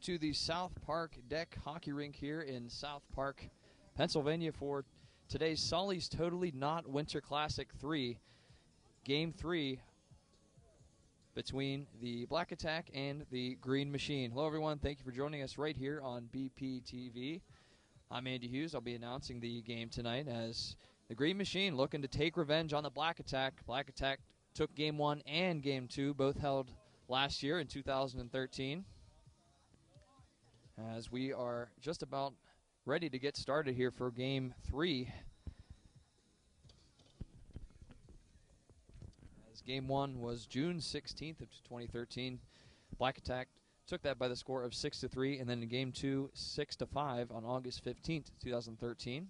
to the South Park Deck Hockey Rink here in South Park, Pennsylvania for today's Sully's Totally Not Winter Classic 3, Game 3 between the Black Attack and the Green Machine. Hello, everyone. Thank you for joining us right here on BPTV. I'm Andy Hughes. I'll be announcing the game tonight as the Green Machine looking to take revenge on the Black Attack. Black Attack took Game 1 and Game 2, both held last year in 2013. As we are just about ready to get started here for Game 3. As Game 1 was June 16th of 2013. Black Attack took that by the score of 6-3, and then in Game 2, 6-5 on August 15th, 2013.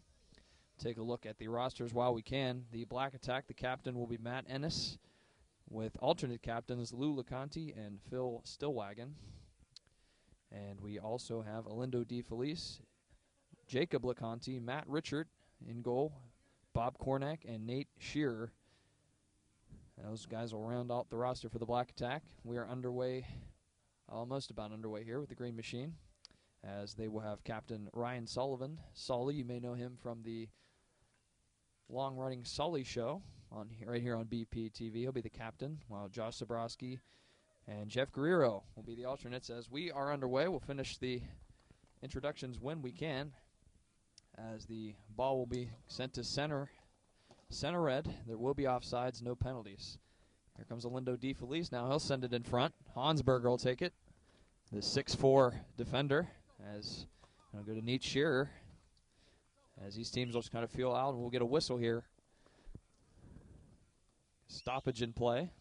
Take a look at the rosters while we can. The Black Attack, the captain will be Matt Ennis, with alternate captains Lou LeConte and Phil Stillwagon. And we also have Alindo DeFelice, Jacob LeConte, Matt Richard in goal, Bob Kornack, and Nate Shearer. Those guys will round out the roster for the Black Attack. We are underway, almost about underway here with the Green Machine, as they will have Captain Ryan Sullivan. Sully, you may know him from the long-running Sully show right here on BPTV. He'll be the captain, while Josh Zabrowski and Jeff Guerrero will be the alternates. As we are underway, we'll finish the introductions when we can, as the ball will be sent to center red. There will be offsides, no penalties. Here comes Alindo DeFelice now. He'll send it in front. Hansberger will take it, the 6'4 defender, as I'll go to Nate Shearer, as these teams will just kind of feel out, and we'll get a whistle here. Stoppage in play.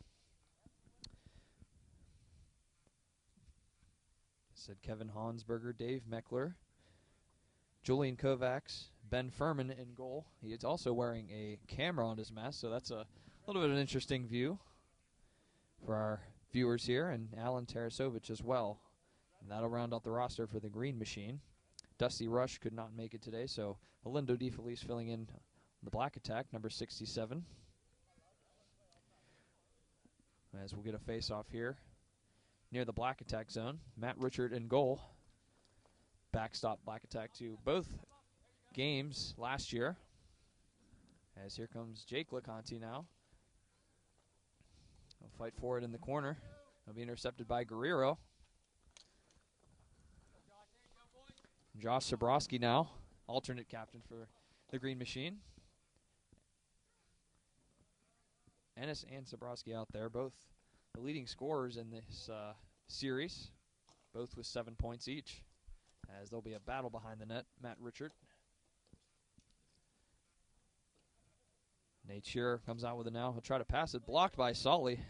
Said Kevin Hansberger, Dave Meckler, Julian Kovacs, Ben Furman in goal. He is also wearing a camera on his mask, so that's a little bit of an interesting view for our viewers here, and Alan Tarasovich as well. And that'll round out the roster for the Green Machine. Dusty Rush could not make it today, so Alindo DeFelice filling in the Black Attack, number 67. As we'll get a face-off here near the Black Attack zone. Matt Richard in goal. Backstop Black Attack to both games last year. As here comes Jake LeConte now. He'll fight for it in the corner. He'll be intercepted by Guerrero. Josh Zabrowski now, alternate captain for the Green Machine. Ennis and Zabrowski out there, both the leading scorers in this series, both with 7 points each, as there'll be a battle behind the net. Matt Richard. Nate Shearer comes out with it now. He'll try to pass it. Blocked by Sully.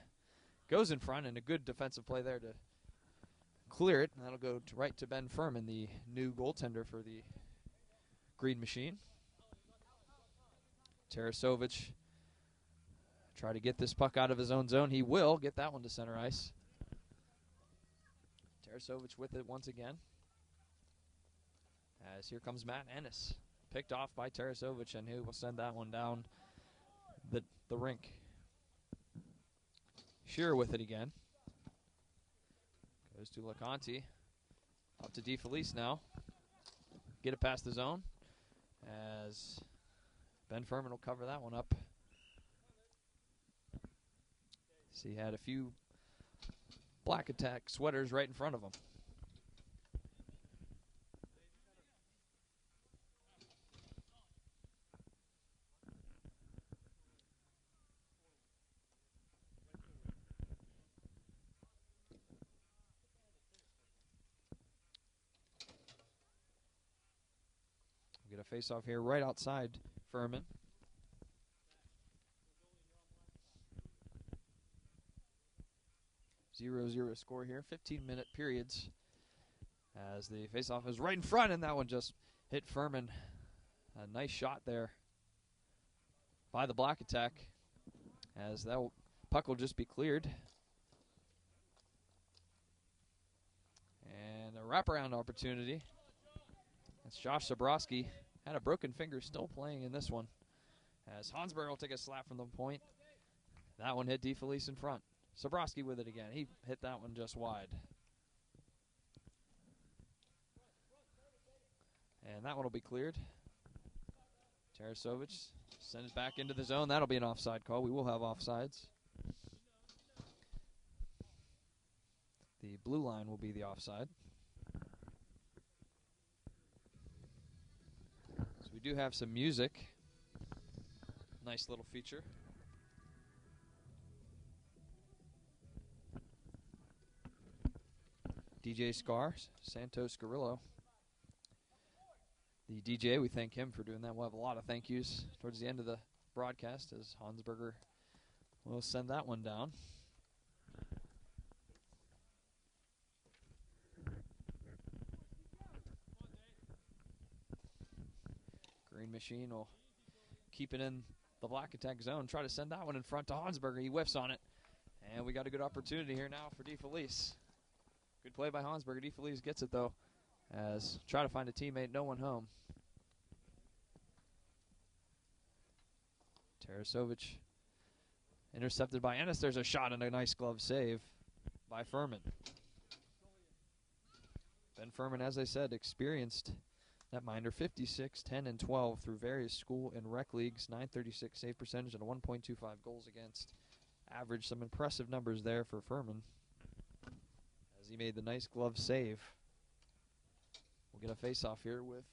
Goes in front, and a good defensive play there to clear it. And that'll go right to Ben Furman, the new goaltender for the Green Machine. Tarasovich try to get this puck out of his own zone. He will get that one to center ice. Tarasovich with it once again. As here comes Matt Ennis. Picked off by Tarasovich, and he will send that one down the rink. Shearer with it again. Goes to LeConte. Up to DeFelice now. Get it past the zone, as Ben Furman will cover that one up. So he had a few Black Attack sweaters right in front of him. We'll get a face-off here right outside Furman. 0-0 score here. 15-minute periods as the faceoff is right in front, and that one just hit Furman. A nice shot there by the Black Attack, as that puck will just be cleared. And a wraparound opportunity. That's Josh Zabrowski. Had a broken finger, still playing in this one, as Hansberger will take a slap from the point. That one hit DeFelice in front. Zabrowski with it again. He hit that one just wide. And that one will be cleared. Tarasovic sends it back into the zone. That'll be an offside call. We will have offsides. The blue line will be the offside. So we do have some music. Nice little feature. DJ Scar, Santos Carrillo. The DJ, we thank him for doing that. We'll have a lot of thank yous towards the end of the broadcast as Hansberger will send that one down. Green Machine will keep it in the Black Attack zone. Try to send that one in front to Hansberger. He whiffs on it. And we got a good opportunity here now for DeFelice. Good play by Hansberger. DeFelice gets it, though, as try to find a teammate. No one home. Tarasovic intercepted by Ennis. There's a shot and a nice glove save by Furman. Ben Furman, as I said, experienced netminder, 56, 10, and 12 through various school and rec leagues, 936 save percentage and a 1.25 goals against average. Some impressive numbers there for Furman as he made the nice glove save. We'll get a face-off here with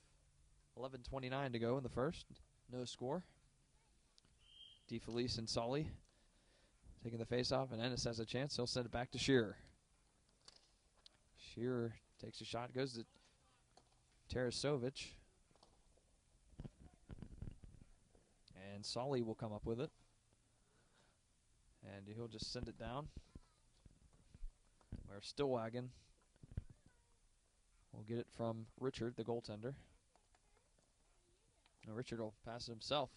11:29 to go in the first. No score. DeFelice and Solly taking the face-off, and Ennis has a chance. He'll send it back to Shearer. Shearer takes a shot, goes to Tarasovic. And Solly will come up with it. And he'll just send it down. Where Stillwagon will get it from Richard, the goaltender. Now Richard will pass it himself.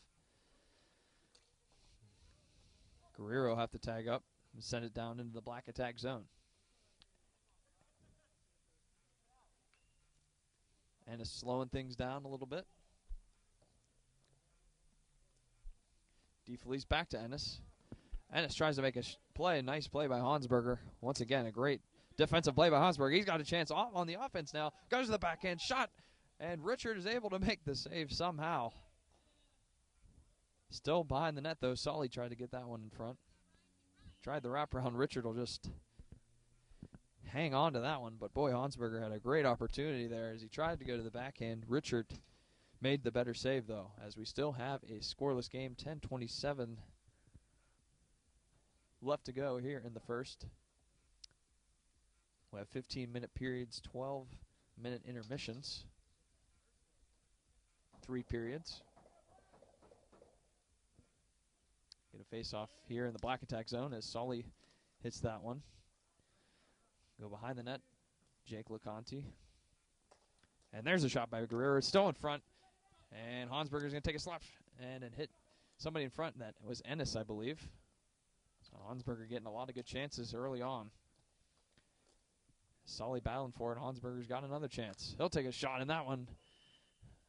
Guerrero will have to tag up and send it down into the Black Attack zone. Ennis slowing things down a little bit. DeFelice back to Ennis. Ennis tries to make a play. Nice play by Hansberger. Once again, a great defensive play by Hansberger. He's got a chance off on the offense now. Goes to the backhand shot. And Richard is able to make the save somehow. Still behind the net, though. Solly tried to get that one in front. Tried the wraparound. Richard will just hang on to that one. But, boy, Hansberger had a great opportunity there as he tried to go to the backhand. Richard made the better save, though, as we still have a scoreless game. 10:27 left to go here in the first. We have 15-minute periods, 12-minute intermissions. 3 periods. Get a face-off here in the Black Attack zone as Solly hits that one. Go behind the net, Jake LeConte. And there's a shot by Guerrero. It's still in front. And Hansberger's going to take a slap and hit somebody in front. That was Ennis, I believe. So Hansberger getting a lot of good chances early on. Solly battling for it. Hansberger's got another chance. He'll take a shot in that one.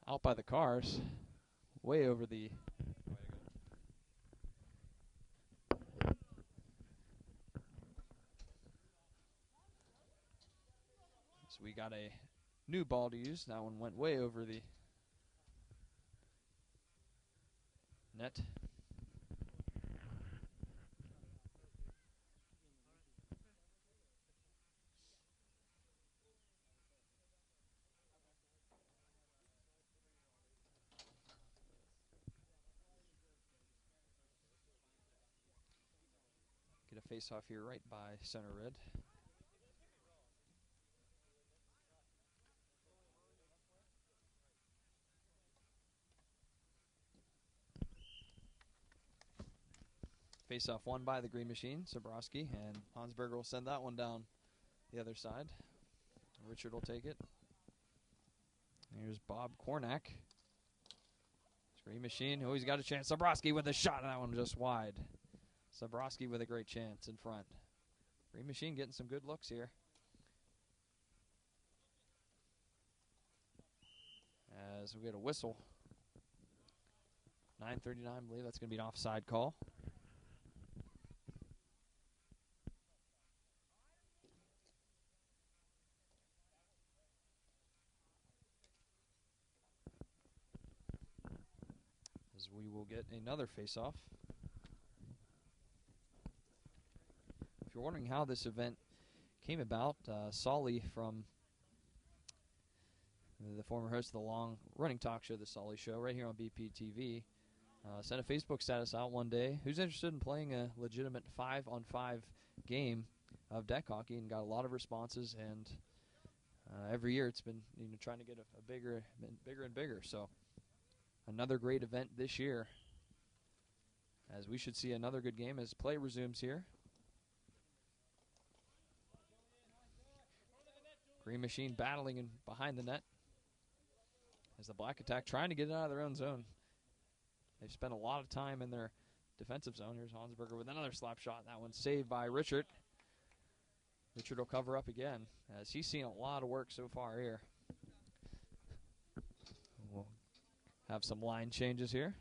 Out by the cars. Way over the... So we got a new ball to use. That one went way over the net. Get a face-off here right by center red. Face-off won by the Green Machine, Sabrowski, and Hansberger will send that one down the other side. Richard will take it. Here's Bob Kornak. Green Machine, oh, he's got a chance. Sabrowski with a shot, and that one just wide. Sabrowski with a great chance in front. Green Machine getting some good looks here. As we get a whistle. 9:39, I believe that's going to be an offside call. we will get another face-off. If you're wondering how this event came about, Solly from the former host of the long-running talk show, The Solly Show, right here on BPTV, sent a Facebook status out one day. Who's interested in playing a legitimate 5-on-5 game of deck hockey, and got a lot of responses, and every year it's been trying to get a bigger and bigger. So another great event this year, as we should see another good game as play resumes here. Green Machine battling in behind the net as the Black Attack trying to get it out of their own zone. They've spent a lot of time in their defensive zone. Here's Hansberger with another slap shot. That one's saved by Richard. Richard will cover up again, as he's seen a lot of work so far here. We'll have some line changes here.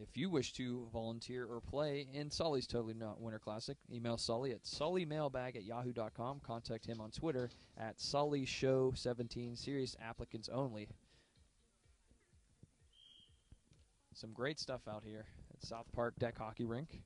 If you wish to volunteer or play in Sully's Totally Not Winter Classic, email Sully at sullymailbag@yahoo.com. Contact him on Twitter at SullyShow17. Serious applicants only. Some great stuff out here at South Park Deck Hockey Rink.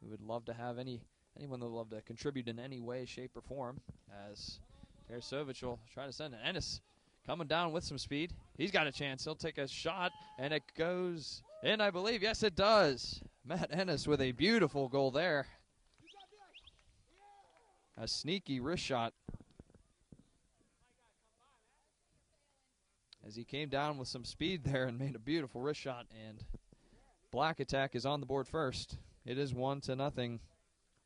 We would love to have anyone that would love to contribute in any way, shape, or form, as Tarasovic will try to send it. Ennis coming down with some speed. He's got a chance. He'll take a shot, and it goes in, I believe. Yes, it does. Matt Ennis with a beautiful goal there. A sneaky wrist shot, as he came down with some speed there and made a beautiful wrist shot, and Black Attack is on the board first. It is 1-0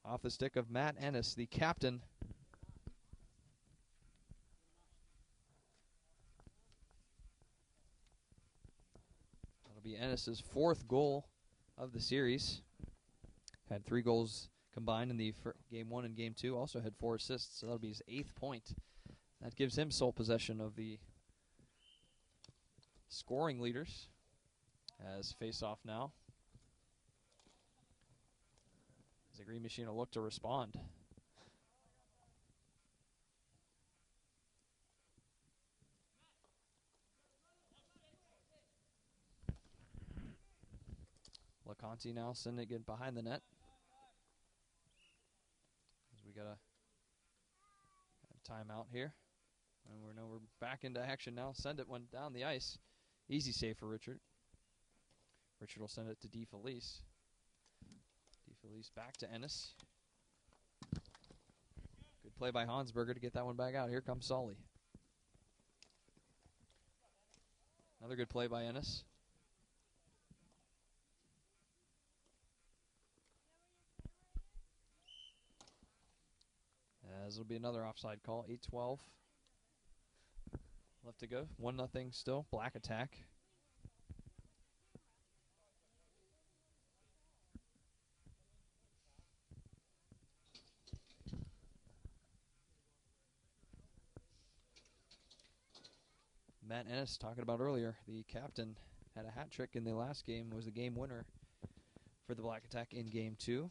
off the stick of Matt Ennis, the captain. Be Ennis's 4th goal of the series. Had 3 goals combined in the game 1 and game 2. Also had 4 assists, so that'll be his 8th point. That gives him sole possession of the scoring leaders. As face-off now, as the Green Machine will look to respond. LeConte now sending it behind the net. As we got a timeout here. And we're back into action now. Send it one down the ice. Easy save for Richard. Richard will send it to DeFelice. DeFelice back to Ennis. Good play by Hansberger to get that one back out. Here comes Solly. Another good play by Ennis. As it'll be another offside call. 8:12 left to go. 1-0 still. Black Attack. Matt Ennis, talking about earlier, the captain had a hat trick in the last game, was the game winner for the Black Attack in game 2.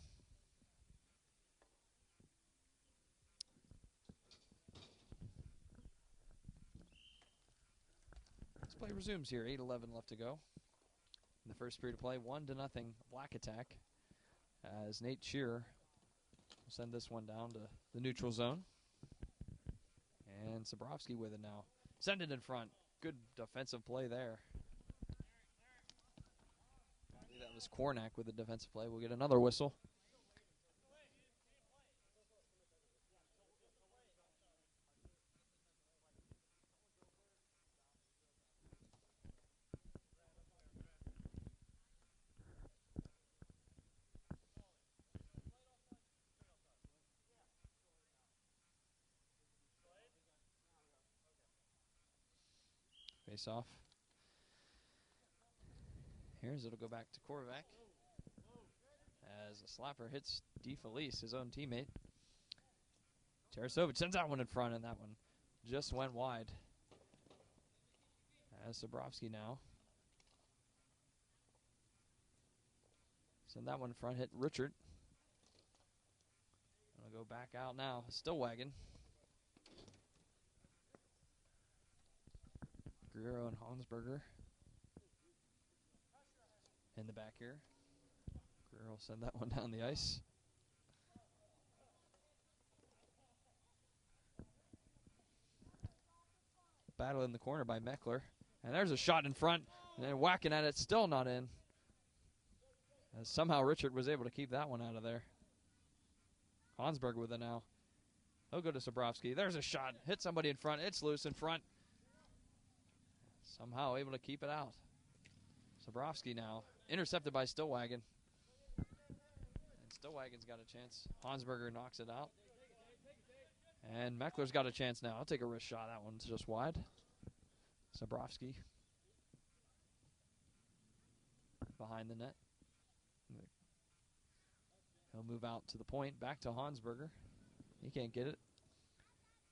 Play resumes here. 8:11 left to go in the first period of play. 1-0 Black Attack, as Nate Shearer will send this one down to the neutral zone. And Sabrowski with it now. Send it in front. Good defensive play there. I believe that was Kornak with the defensive play. We'll get another whistle. Face off. Here's it'll go back to Korvac, as a slapper hits DeFelice, his own teammate. Tarasovic sends that one in front, and that one just went wide. As Sabrowski now. Send that one in front, hit Richard. Gonna go back out now. Stillwagon. Guerrero and Hansberger in the back here. Guerrero send that one down the ice. Battle in the corner by Meckler. And there's a shot in front. And then whacking at it, still not in. As somehow Richard was able to keep that one out of there. Hansberger with it now. He'll go to Sabrowski. There's a shot. Hit somebody in front. It's loose in front. Somehow able to keep it out. Sabrowski now. Intercepted by Stillwagon. And Stillwagon's got a chance. Hansberger knocks it out. And Meckler's got a chance now. I'll take a wrist shot. That one's just wide. Sabrowski. Behind the net. He'll move out to the point. Back to Hansberger. He can't get it.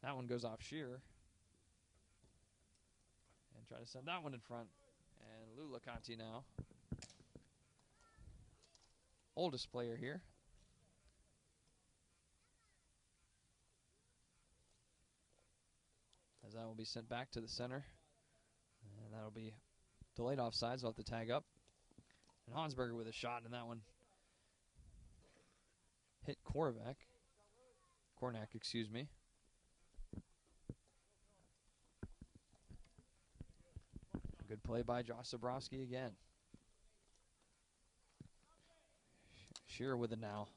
That one goes off Shearer. And try to send that one in front. And Lou Laconte now. Oldest player here. As that will be sent back to the center. And that'll be delayed offsides. We'll have to tag up. And Hansberger with a shot, and that one hit Kornak, excuse me. Good play by Josh Sabrowski again. Shearer with it now.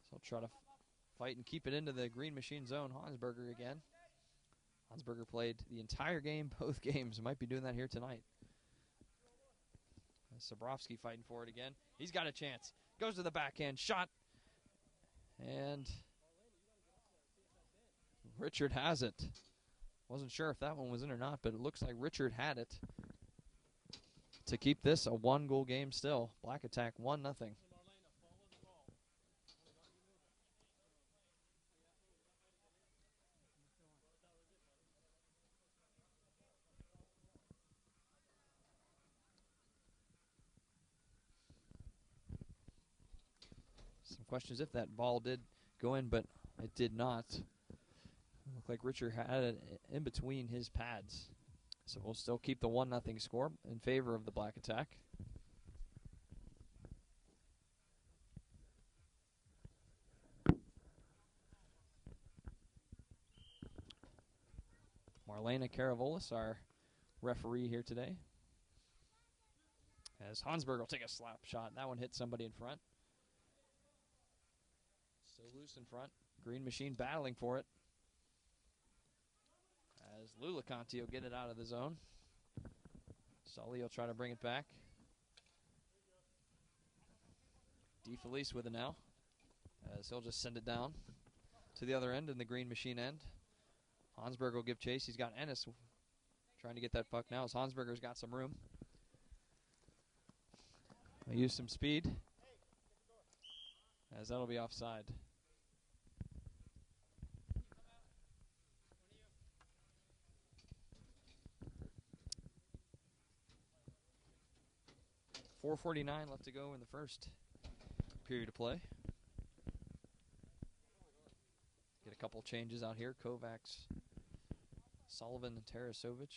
So he'll try to fight and keep it into the Green Machine zone. Hansberger again. Hansberger played the entire game, both games. Might be doing that here tonight. Sabrowski fighting for it again. He's got a chance. Goes to the backhand. Shot. And Richard has it. Wasn't sure if that one was in or not, but it looks like Richard had it to keep this a one-goal game still. Black Attack 1-0. Some questions if that ball did go in, but it did not. It looked like Richard had it in between his pads. So we'll still keep the 1-0 score in favor of the Black Attack. Marlena Karavolis, our referee here today. As Hansberger will take a slap shot. That one hit somebody in front. Still loose in front. Green Machine battling for it. As Lou Laconte will get it out of the zone. Sully will try to bring it back. DeFelice with it now. As he'll just send it down to the other end in the Green Machine end. Hansberger will give chase. He's got Ennis trying to get that puck now as Hansberger's got some room. He'll use some speed. As that'll be offside. .449 left to go in the first period of play. Get a couple changes out here. Kovacs, Sullivan, and Tarasovic.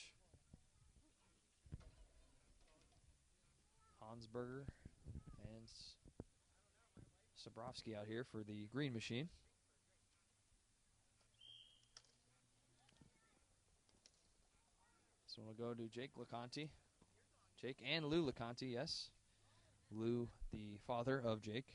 Hansberger and Sabrowski out here for the Green Machine. So we'll go to Jake Laconte. Jake and Lou Laconte, yes. Lou, the father of Jake.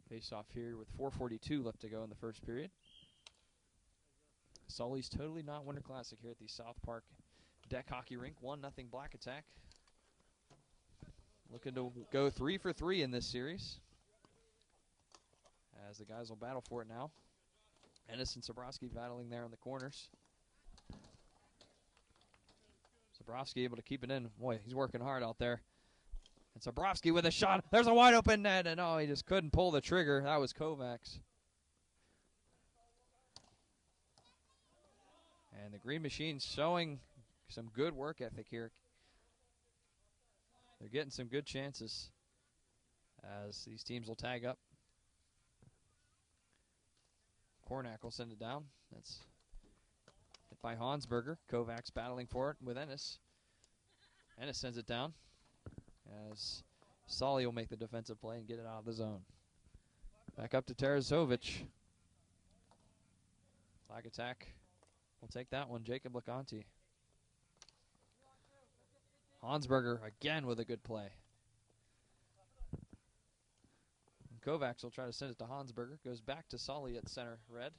Face off here with 4:42 left to go in the first period. Sully's totally not Winter Classic here at the South Park Deck Hockey Rink. 1-0 Black Attack. Looking to go 3 for 3 in this series. As the guys will battle for it now. Ennis and Sabrowski battling there on the corners. Sabrowski able to keep it in. Boy, he's working hard out there. And Zabrowski with a shot. There's a wide open net, and he just couldn't pull the trigger. That was Kovacs. And the Green Machine showing some good work ethic here. They're getting some good chances as these teams will tag up. Kornak will send it down. That's hit by Hansberger. Kovacs battling for it with Ennis. Ennis sends it down as Solly will make the defensive play and get it out of the zone. Back up to Tarasovic. Flag attack. We'll take that one. Jacob LeConte. Hansberger again with a good play. And Kovacs will try to send it to Hansberger. Goes back to Solly at center red.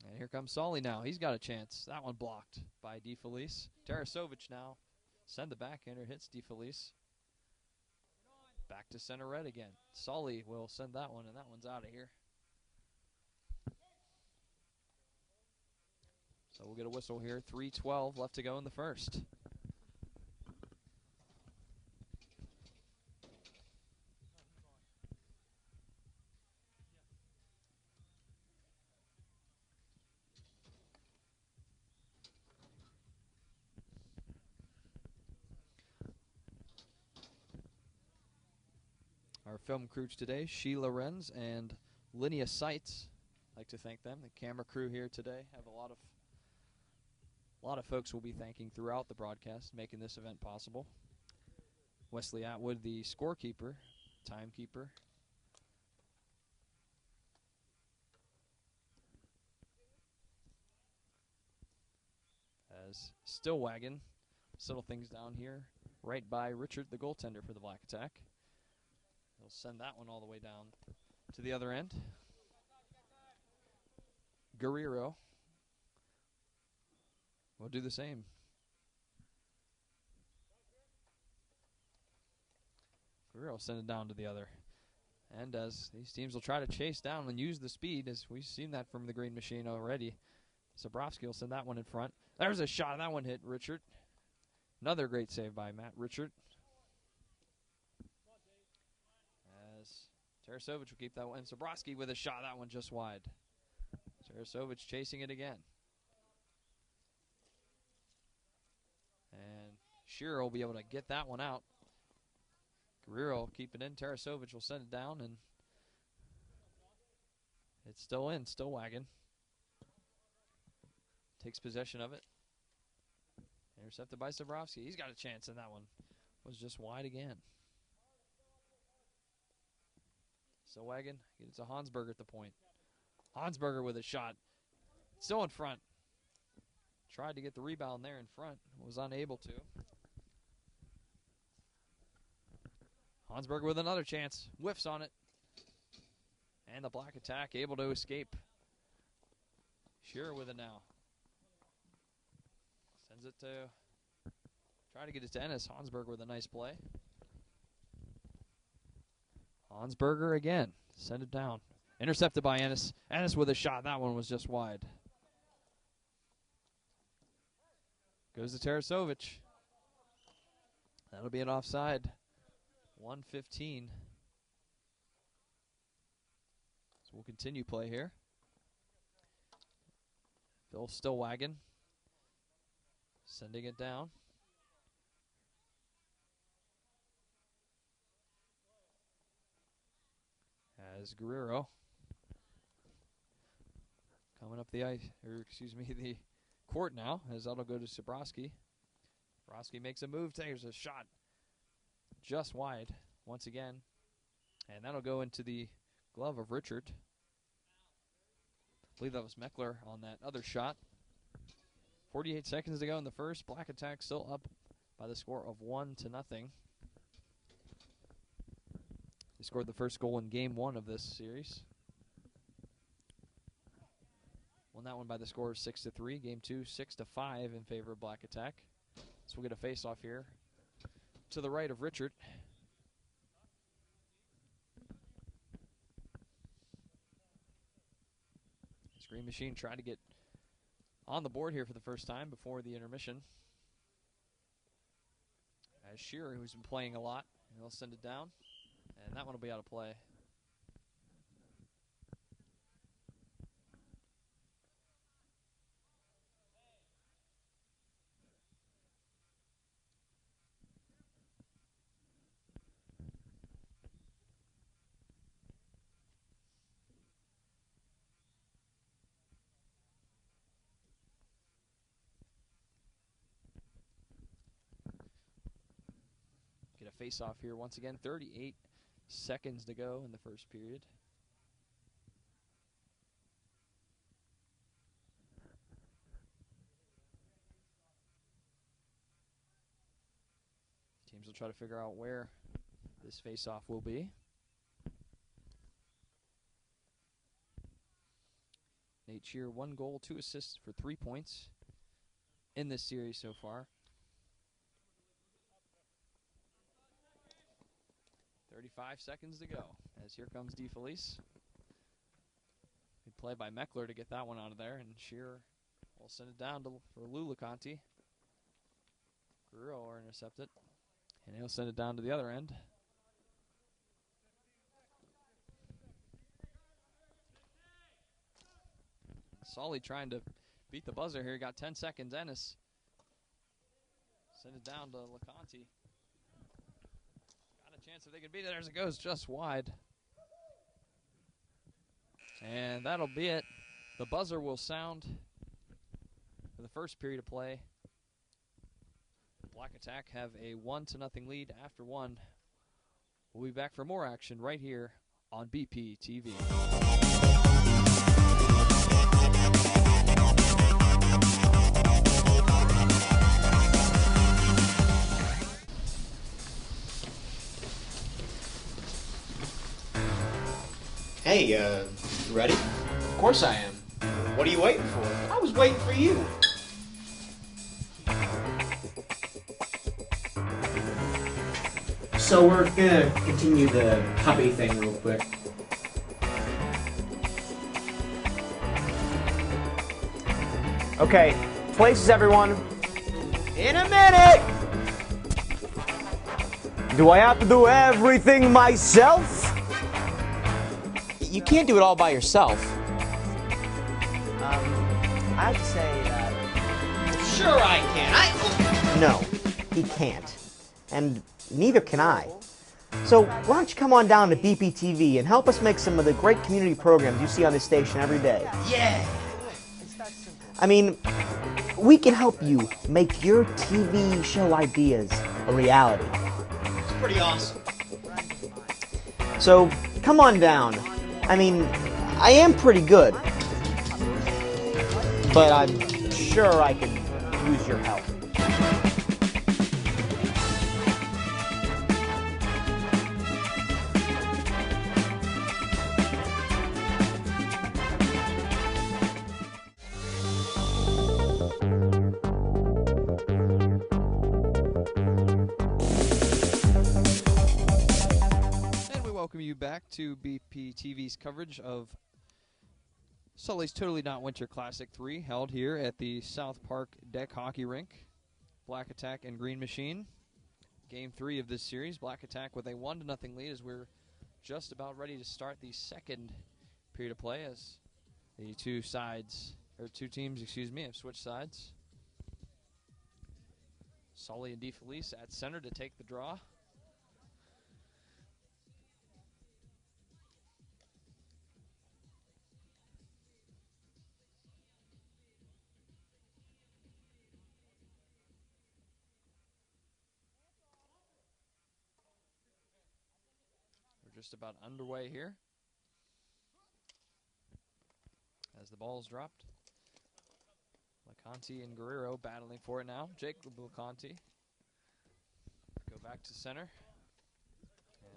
And here comes Solly now. He's got a chance. That one blocked by DeFelice. Tarasovic now. Send the backhander. Hits DeFelice. Back to center red again. Solly will send that one, and that one's out of here. So we'll get a whistle here. 3:12 left to go in the first. Our film crew today, Sheila Renz and Linnea Seitz. I'd like to thank them. The camera crew here today have a lot of folks we'll be thanking throughout the broadcast, making this event possible. Wesley Atwood, the scorekeeper, timekeeper. As Stillwagon settle things down here, right by Richard, the goaltender for the Black Attack. They'll send that one all the way down to the other end. Guerrero will do the same. Guerrero send it down to the other. And as these teams will try to chase down and use the speed, as we've seen that from the Green Machine already. Zabrowski will send that one in front. There's a shot. That one hit Richard. Another great save by Matt Richard. As Tarasovic will keep that one. Zabrowski with a shot. That one just wide. Tarasovic chasing it again. And Shearer will be able to get that one out. Guerrero will keep it in. Tarasovic will send it down, and it's still in. Stillwagon takes possession of it. Intercepted by Zabrowski. He's got a chance, and that one was just wide again. Stillwagon gets a Hansberger at the point. Hansberger with a shot. Still in front. Tried to get the rebound there in front. Was unable to. Hansberger with another chance. Whiffs on it. And the Black Attack able to escape. Shearer with it now. Sends it to... Try to get it to Ennis. Hansberger with a nice play. Hansberger again. Send it down. Intercepted by Ennis. Ennis with a shot. That one was just wide. Goes to Tarasovic. That'll be an offside. 1:15. So we'll continue play here. Phil Stillwagon sending it down. As Guerrero coming up the ice, the court now, as that'll go to Zabrowski. Zabrowski makes a move, takes a shot just wide once again, and that'll go into the glove of Richard. I believe that was Meckler on that other shot. 48 seconds to go in the first. Black Attack still up by the score of 1-0. They scored the first goal in game 1 of this series. Won that one by the score of 6-3. Game 2, 6-5 in favor of Black Attack. So we'll get a face-off here to the right of Richard. Green Machine trying to get on the board here for the first time before the intermission. Shearer, who's been playing a lot. He'll send it down, and that one will be out of play. Get a face-off here once again. 38 seconds to go in the first period. Teams will try to figure out where this face-off will be. Nate Shearer, 1 goal, 2 assists for 3 points in this series so far. 35 seconds to go as here comes DeFelice. Good play by Meckler to get that one out of there, and Shearer will send it down for Lou LeConte. Guerrero will intercept it, and he'll send it down to the other end. Solly trying to beat the buzzer here. Got 10 seconds. Ennis send it down to LeConte. Chance if they can beat it. There it goes, just wide. And that'll be it. The buzzer will sound for the first period of play. Black Attack have a 1-0 lead after 1. We'll be back for more action right here on BP TV. Hey, ready? Of course I am. What are you waiting for? I was waiting for you. So we're gonna continue the hobby thing real quick. Okay, places everyone. In a minute! Do I have to do everything myself? You can't do it all by yourself. I have to say, Sure I can. no, he can't. And neither can I. So why don't you come on down to BPTV and help us make some of the great community programs you see on this station every day. Yeah. I mean, we can help you make your TV show ideas a reality. It's pretty awesome. So come on down. I mean, I am pretty good, but I'm sure I could use your help. Welcome you back to BP TV's coverage of Sully's Totally Not Winter Classic 3, held here at the South Park Deck Hockey Rink. Black Attack and Green Machine. Game 3 of this series. Black Attack with a 1-0 lead as we're just about ready to start the second period of play as the two teams have switched sides. Sully and DeFelice at center to take the draw. Just about underway here as the ball's dropped. LeConte and Guerrero battling for it now. Jacob LeConte go back to center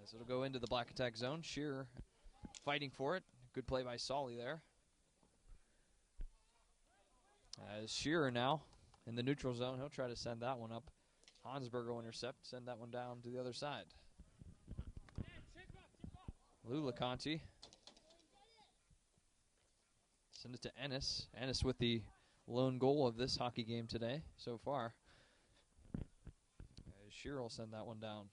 as it'll go into the Black Attack zone. Shearer fighting for it. Good play by Solly there. As Shearer now in the neutral zone, he'll try to send that one up. Hansberger will intercept, send that one down to the other side. Lou LeConte. Send it to Ennis. Ennis with the lone goal of this hockey game today so far. Shearer will send that one down.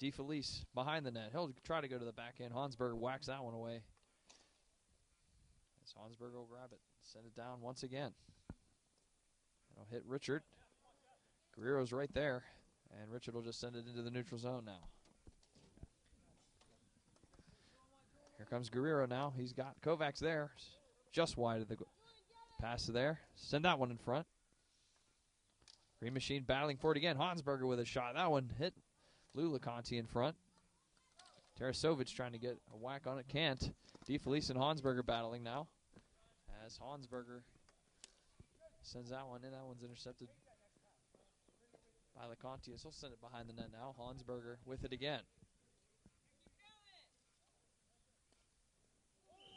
DeFelice behind the net. He'll try to go to the backhand. Hansberger whacks that one away. As Hansberger will grab it. Send it down once again. It'll hit Richard. Guerrero's right there. And Richard will just send it into the neutral zone now. Here comes Guerrero now. He's got Kovacs there. Just wide of the pass there. Send that one in front. Green Machine battling for it again. Hansberger with a shot. That one hit Lou LeConte in front. Tarasovic trying to get a whack on it. Can't. DeFelice and Hansberger battling now. As Hansberger sends that one in. That one's intercepted by LeConte. He'll send it behind the net now. Hansberger with it again.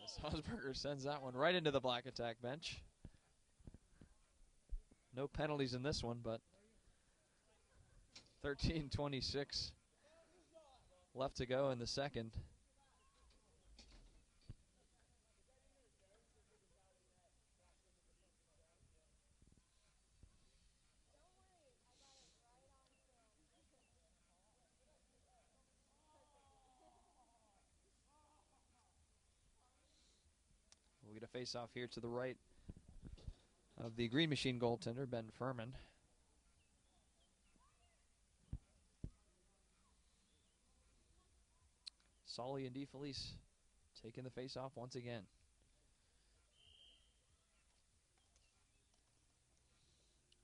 As Hansberger sends that one right into the Black Attack bench. No penalties in this one, but 13:26 left to go in the second. We'll get a face-off here to the right of the Green Machine goaltender, Ben Furman. Solly and DeFelice taking the face-off once again.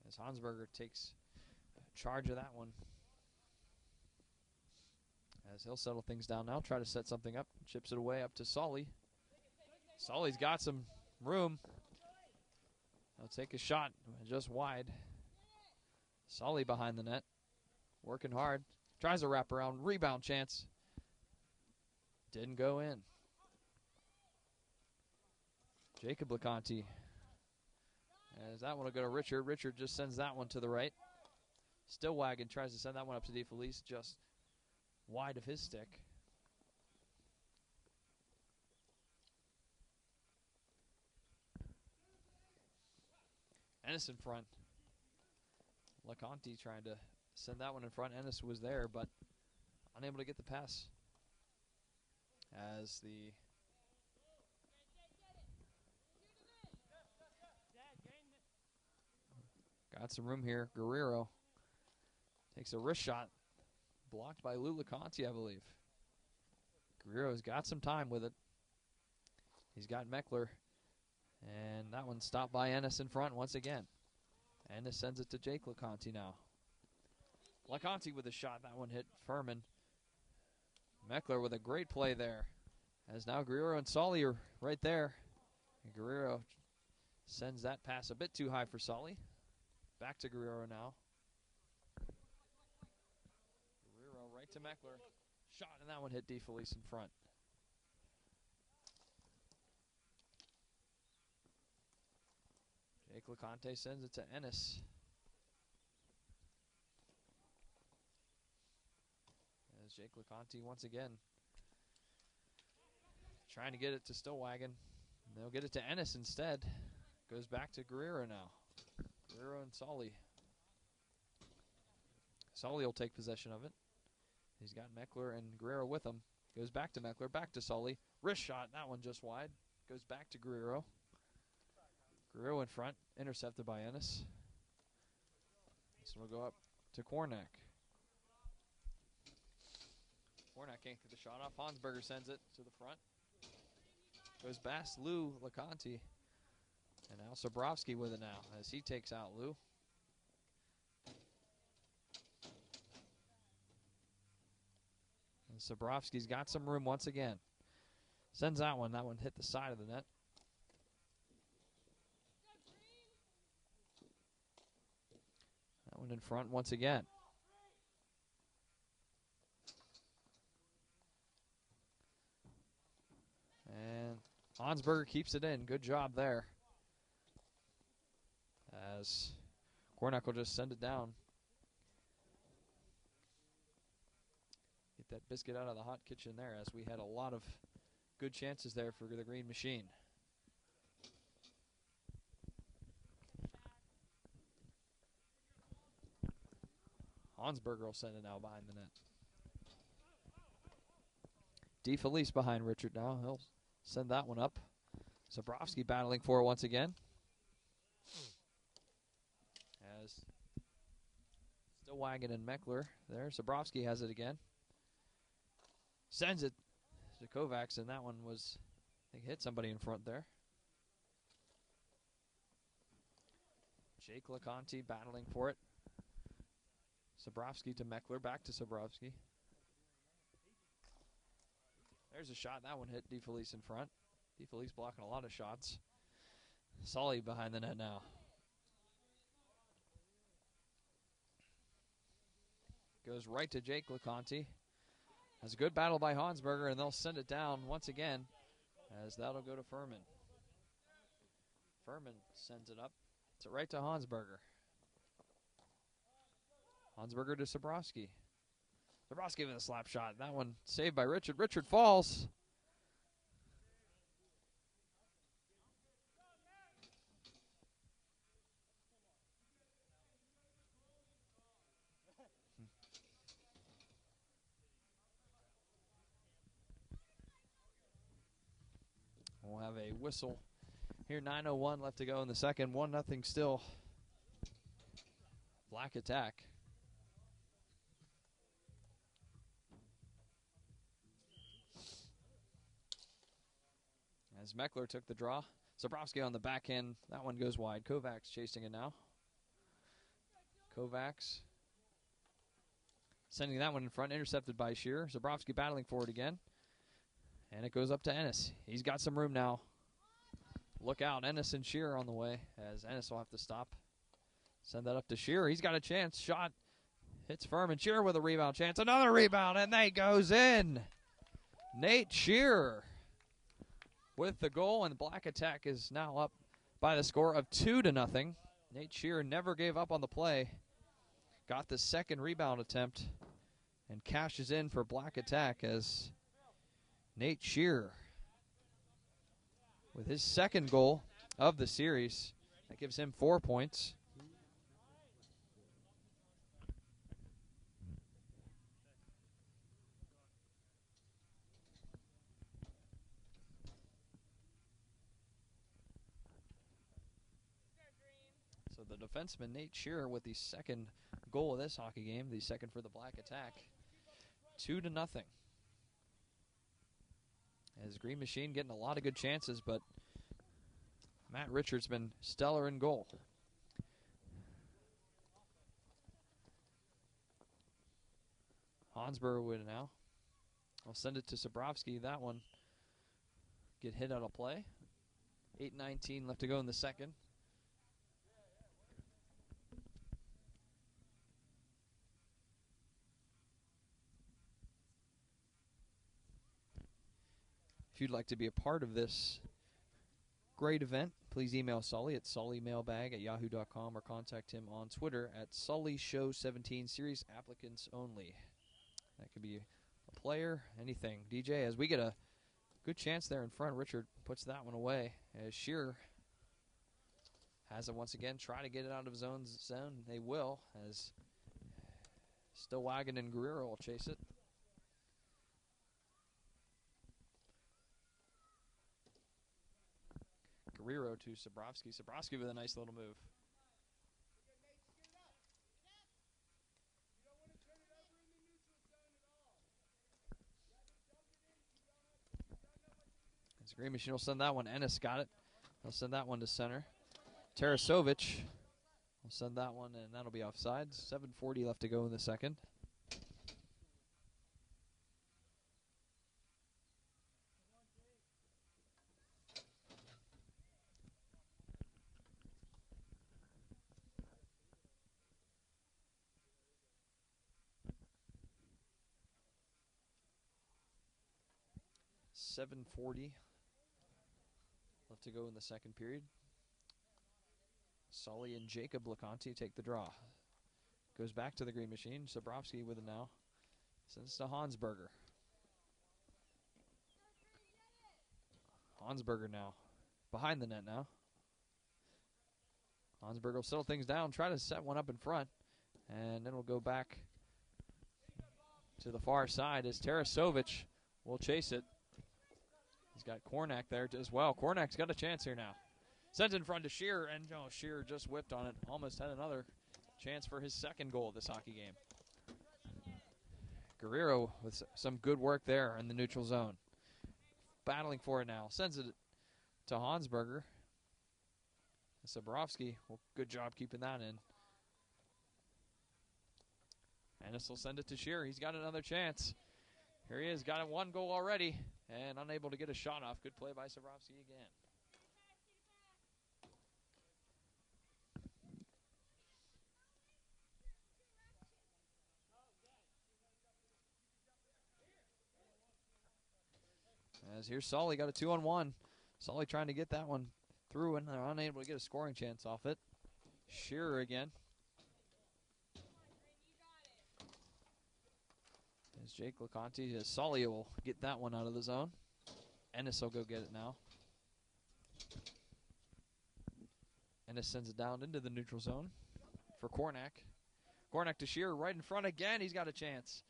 As Hansberger takes charge of that one. As he'll settle things down now, try to set something up. Chips it away up to Solly. Solly's got some room. He'll take a shot just wide. Solly behind the net. Working hard. Tries a wraparound. Rebound chance. Didn't go in. Jacob LeConte. As that one will go to Richard. Richard just sends that one to the right. Stillwagon tries to send that one up to DeFelice, just wide of his stick. Ennis in front. LeConte trying to send that one in front. Ennis was there, but unable to get the pass. As the got some room here. Guerrero takes a wrist shot. Blocked by Lou LeConte, I believe. Guerrero's got some time with it. He's got Meckler. And that one stopped by Ennis in front once again. Ennis sends it to Jake LeConte now. LeConte with a shot. That one hit Furman. Meckler with a great play there. As now Guerrero and Solly are right there. And Guerrero sends that pass a bit too high for Solly. Back to Guerrero now. Guerrero right to Meckler. Shot, and that one hit DeFelice in front. Jake LeConte sends it to Ennis. As Jake LeConte once again trying to get it to Stillwagon. They'll get it to Ennis instead. Goes back to Guerrero now. Guerrero and Solly. Solly will take possession of it. He's got Meckler and Guerrero with him. Goes back to Meckler, back to Solly. Wrist shot, that one just wide. Goes back to Guerrero. Guerrero in front, intercepted by Ennis. This one will go up to Kornak. Kornak can't get the shot off. Hansberger sends it to the front. Goes past Lou LeConte. And now Sobrowski with it now as he takes out Lou. And Sobrowski's got some room once again. Sends that one. That one hit the side of the net. That one in front once again. And Hansberger keeps it in. Good job there. As Kornak will just send it down. Get that biscuit out of the hot kitchen there, as we had a lot of good chances there for the Green Machine. Hansberger will send it now behind the net. DeFelice behind Richard now. He'll send that one up. Zabrowski battling for it once again. As still Wagon and Meckler there. Zabrowski has it again. Sends it to Kovacs, and that one was, I think, hit somebody in front there. Jake LeConte battling for it. Zabrowski to Meckler, back to Zabrowski. There's a shot. That one hit DeFelice in front. DeFelice blocking a lot of shots. Sully behind the net now. Goes right to Jake LeConte. Has a good battle by Hansberger, and they'll send it down once again, as that'll go to Furman. Furman sends it up. It's right to Hansberger. Hansberger to Zabrowski. Zabrowski with a slap shot. That one saved by Richard. Richard falls. We'll have a whistle here. 9:01 left to go in the second. 1-0 still. Black attack. As Meckler took the draw. Zabrowski on the backhand. That one goes wide. Kovacs chasing it now. Kovacs sending that one in front. Intercepted by Shearer. Zabrowski battling for it again. And it goes up to Ennis. He's got some room now. Look out. Ennis and Shearer on the way, as Ennis will have to stop. Send that up to Shearer. He's got a chance. Shot hits Furman. Shearer with a rebound chance. Another rebound, and that goes in. Nate Shearer with the goal, and Black Attack is now up by the score of 2-0. Nate Shearer never gave up on the play. Got the second rebound attempt and cashes in for Black Attack as Nate Shearer with his second goal of the series. That gives him 4 points. So the defenseman Nate Shearer with the second goal of this hockey game, the second for the Black Attack. 2-0. As Green Machine getting a lot of good chances, but Matt Richards been stellar in goal. Hansberger would now. I'll send it to Zabrowski. That one get hit out of play. 8:19 left to go in the second. If you'd like to be a part of this great event, please email Sully at sullymailbag@yahoo.com or contact him on Twitter at SullyShow17. Series applicants only. That could be a player, anything. DJ, as we get a good chance there in front, Richard puts that one away as Shearer has it once again. Try to get it out of his own zone. They will, as Stillwagon and Guerrero will chase it. Guerrero to Zabrowski. Zabrowski with a nice little move. As Green Machine will send that one. Ennis got it. He'll send that one to center. Tarasovic will send that one, and that'll be offside. 7:40 left to go in the second. .740 left to go in the second period. Sully and Jacob LeConte take the draw. Goes back to the Green Machine. Zabrowski with it now. Sends to Hansberger. Hansberger now. Behind the net now. Hansberger will settle things down. Try to set one up in front. And then it'll go back to the far side as Tarasovic will chase it. He's got Kornak there as well. Kornak's got a chance here now. Sends in front to Shearer, and Shearer just whipped on it. Almost had another chance for his second goal of this hockey game. Guerrero with some good work there in the neutral zone. Battling for it now. Sends it to Hansberger. Sabrowski, well, good job keeping that in. Ennis will send it to Shearer. He's got another chance. Here he is, got one goal already, and unable to get a shot off. Good play by Sabrowski again. As here's Sully, got a 2-on-1. Sully trying to get that one through, and they're unable to get a scoring chance off it. Shearer again. As Jake LeConte, as Sully will get that one out of the zone. Ennis will go get it now. Ennis sends it down into the neutral zone for Kornak. Kornak to Shearer right in front again. He's got a chance.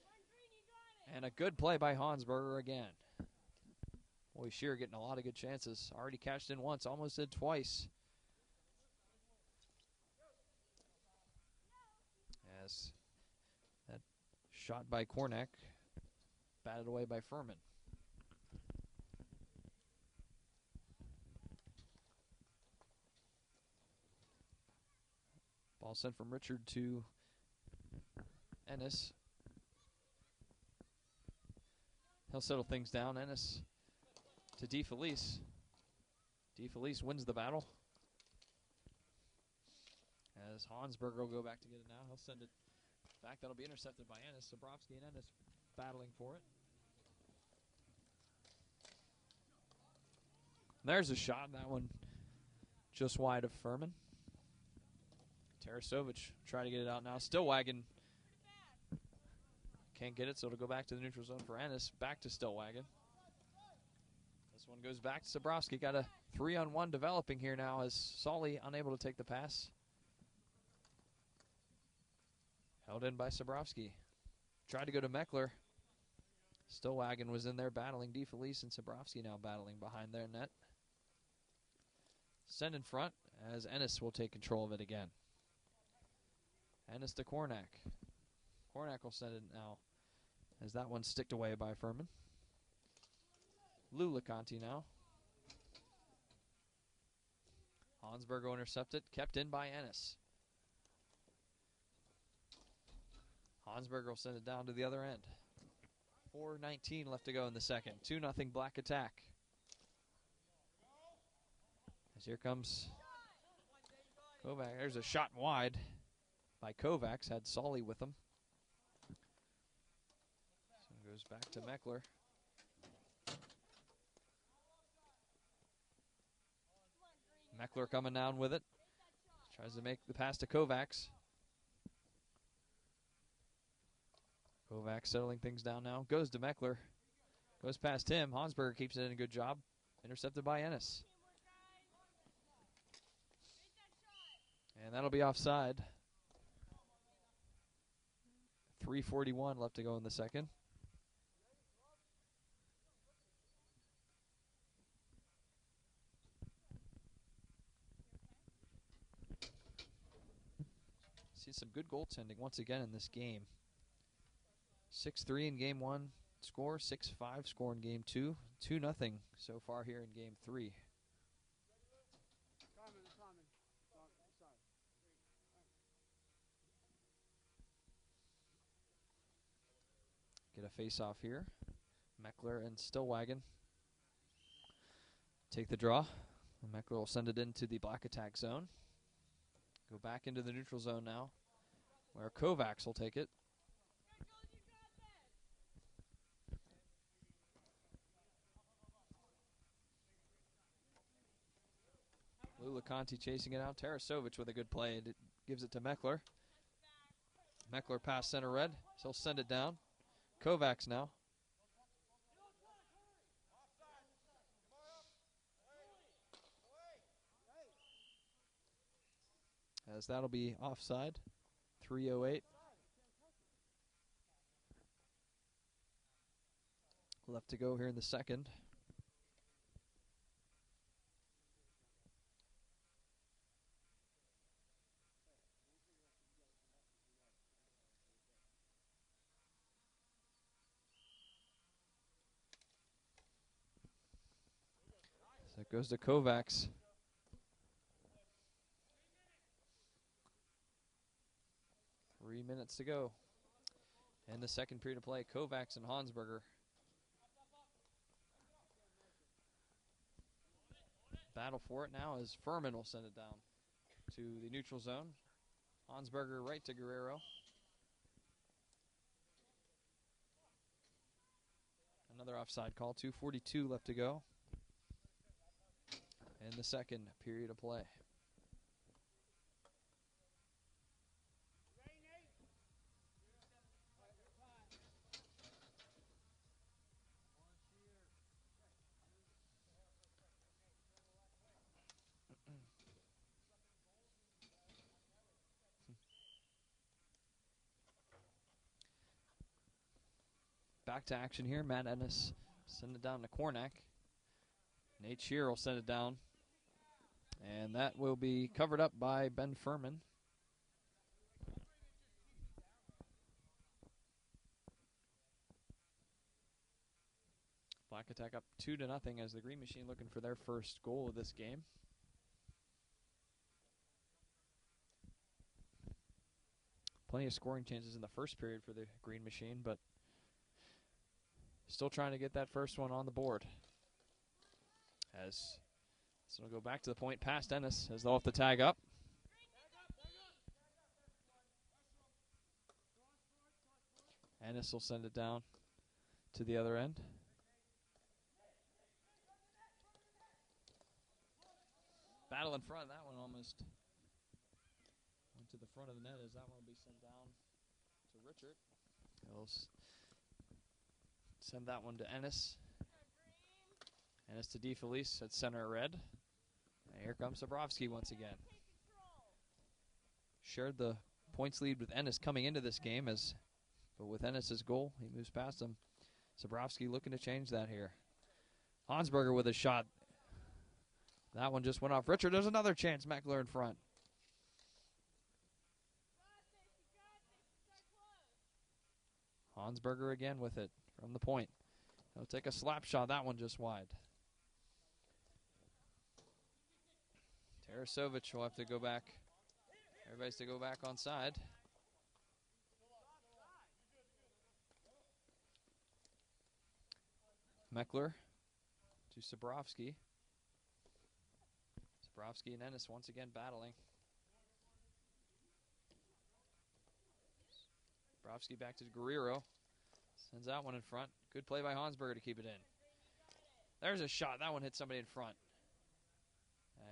And a good play by Hansberger again. Boy, Shearer getting a lot of good chances. Already cashed in once, almost did twice. As that shot by Kornak, batted away by Furman. Ball sent from Richard to Ennis. He'll settle things down. Ennis to DeFelice. DeFelice wins the battle. As Hansberger will go back to get it now. He'll send it back. That'll be intercepted by Ennis. Sabrowski and Ennis battling for it. There's a shot. That one just wide of Furman. Tarasovic try to get it out now. Stillwagon can't get it, so it'll go back to the neutral zone for Ennis. Back to Stillwagon. This one goes back to Sabrowski. Got a 3-on-1 developing here now as Sully unable to take the pass. Held in by Sabrowski. Tried to go to Meckler. Stillwagon was in there battling DeFelice, and Sabrowski now battling behind their net. Send in front as Ennis will take control of it again. Ennis to Kornak. Kornak will send it now as that one's sticked away by Furman. Lou LeConte now. Hansberger intercepted, kept in by Ennis. Hansberger will send it down to the other end. 4:19 left to go in the second. 2-0 Black Attack. As here comes Kovacs. There's a shot wide by Kovacs. Had Sully with him. So it goes back to Meckler. Meckler coming down with it. Tries to make the pass to Kovacs. Kovacs settling things down now. Goes to Meckler. Goes past him. Hansberger keeps it in a good job. Intercepted by Ennis. And that'll be offside. 3:41 left to go in the second. See some good goaltending once again in this game. 6-3 in game one score, 6-5 score in game two, 2-0 so far here in game three. Get a face-off here. Meckler and Stillwagon take the draw. And Meckler will send it into the Black Attack zone. Go back into the neutral zone now, where Kovacs will take it. Lou LeConte chasing it out. Tarasovic with a good play. It gives it to Meckler. Meckler past center red. So he'll send it down. Kovacs now. As that'll be offside. 3:08. left to go here in the second. So it goes to Kovacs. Three minutes to go. And the second period of play, Kovacs and Hansberger. Battle for it now as Furman will send it down to the neutral zone. Hansberger right to Guerrero. Another offside call, 2:42 left to go. In the second period of play. Back to action here. Matt Ennis send it down to Cornack. Nate Shear will send it down. And that will be covered up by Ben Furman. Black Attack up 2-0 as the Green Machine looking for their first goal of this game. Plenty of scoring chances in the first period for the Green Machine, but still trying to get that first one on the board. As this will go back to the point past Ennis as they'll have to tag up. Ennis will send it down to the other end. Battle in front. That one almost went to the front of the net as that one will be sent down to Richard. He'll send that one to Ennis. Ennis to DeFelice at center red. And here comes Zabrowski once again. Shared the points lead with Ennis coming into this game, but with Ennis's goal, he moves past him. Zabrowski looking to change that here. Hansberger with a shot. That one just went off. Richard, there's another chance. Meckler in front. Hansberger again with it from the point. He'll take a slap shot. That one just wide. Tarasovic will have to go back. Everybody's to go back on side. Meckler to Zabrowski. Zabrowski and Ennis once again battling. Zabrowski back to Guerrero. Sends that one in front. Good play by Hansberger to keep it in. There's a shot. That one hit somebody in front.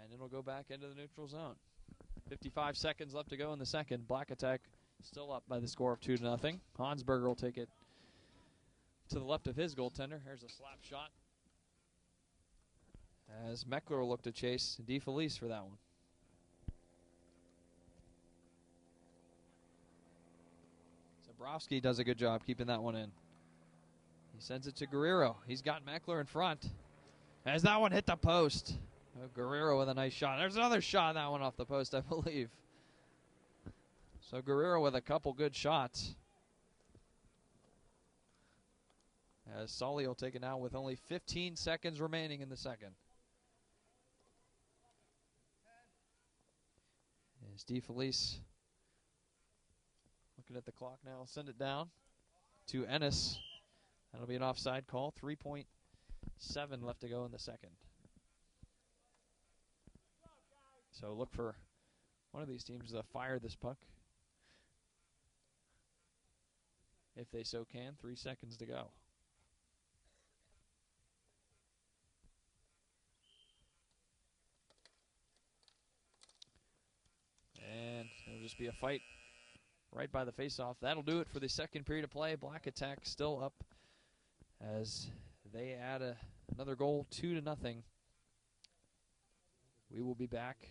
And it'll go back into the neutral zone. 55 seconds left to go in the second. Black Attack still up by the score of 2-0. Hansberger will take it to the left of his goaltender. Here's a slap shot. As Meckler will look to chase DeFelice for that one. Zabrowski does a good job keeping that one in. He sends it to Guerrero. He's got Meckler in front. As that one hit the post. Oh, Guerrero with a nice shot. There's another shot. That one off the post, I believe. So Guerrero with a couple good shots. As Sully will take it now with only 15 seconds remaining in the second. As DeFelice looking at the clock now. Send it down to Ennis. That'll be an offside call. 3.7 left to go in the second. So look for one of these teams to fire this puck. If they so can. 3 seconds to go. And it'll just be a fight right by the faceoff. That'll do it for the second period of play. Black Attack still up as they add another goal, 2-0. We will be back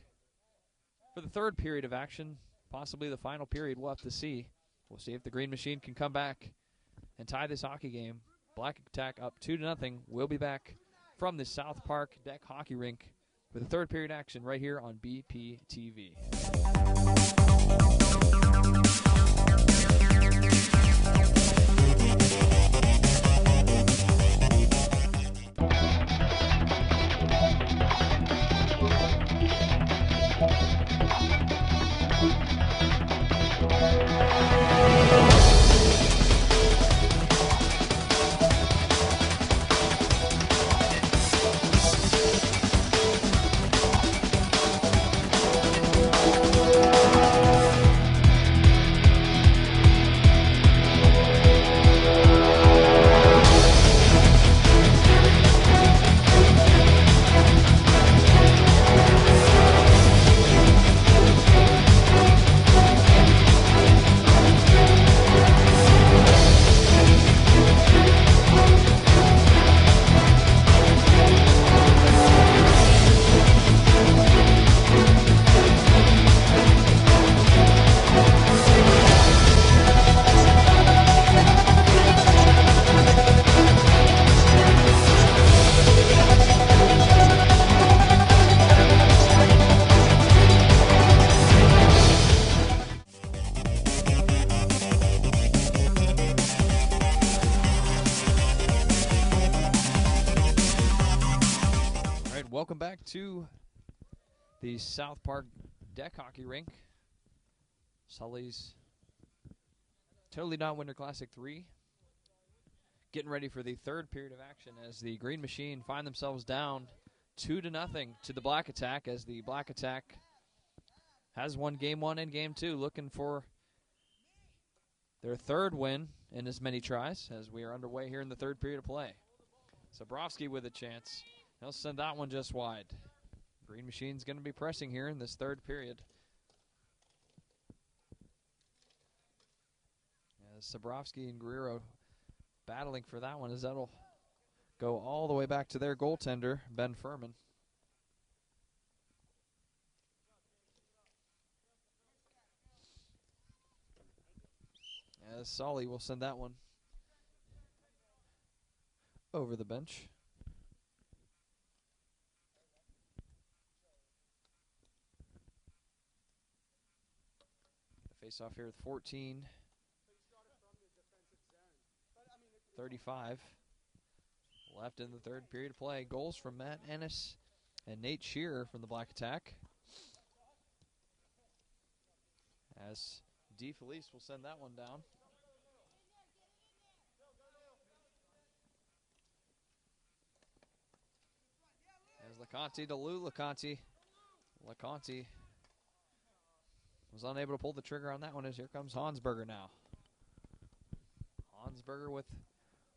for the third period of action, possibly the final period. We'll have to see. We'll see if the Green Machine can come back and tie this hockey game Black Attack up 2-0. We'll be back from the South Park Deck Hockey Rink with the third period action right here on BPTV. Welcome back to the South Park Deck Hockey Rink. Sully's Totally Not Winter Classic 3. Getting ready for the third period of action as the Green Machine find themselves down 2-0 to the Black Attack, as the Black Attack has won Game 1 and Game 2, looking for their third win in as many tries as we are underway here in the third period of play. Zabrowski with a chance. He'll send that one just wide. Green Machine's going to be pressing here in this third period. As Zabrowski and Guerrero battling for that one, as that'll go all the way back to their goaltender, Ben Furman. As Solly will send that one over the bench. Face off here with 14:35 left in the third period of play. Goals from Matt Ennis and Nate Shearer from the Black Attack. As DeFelice will send that one down. As LeConte to Lou LeConte. LeConte was unable to pull the trigger on that one, as here comes Hansberger now. Hansberger with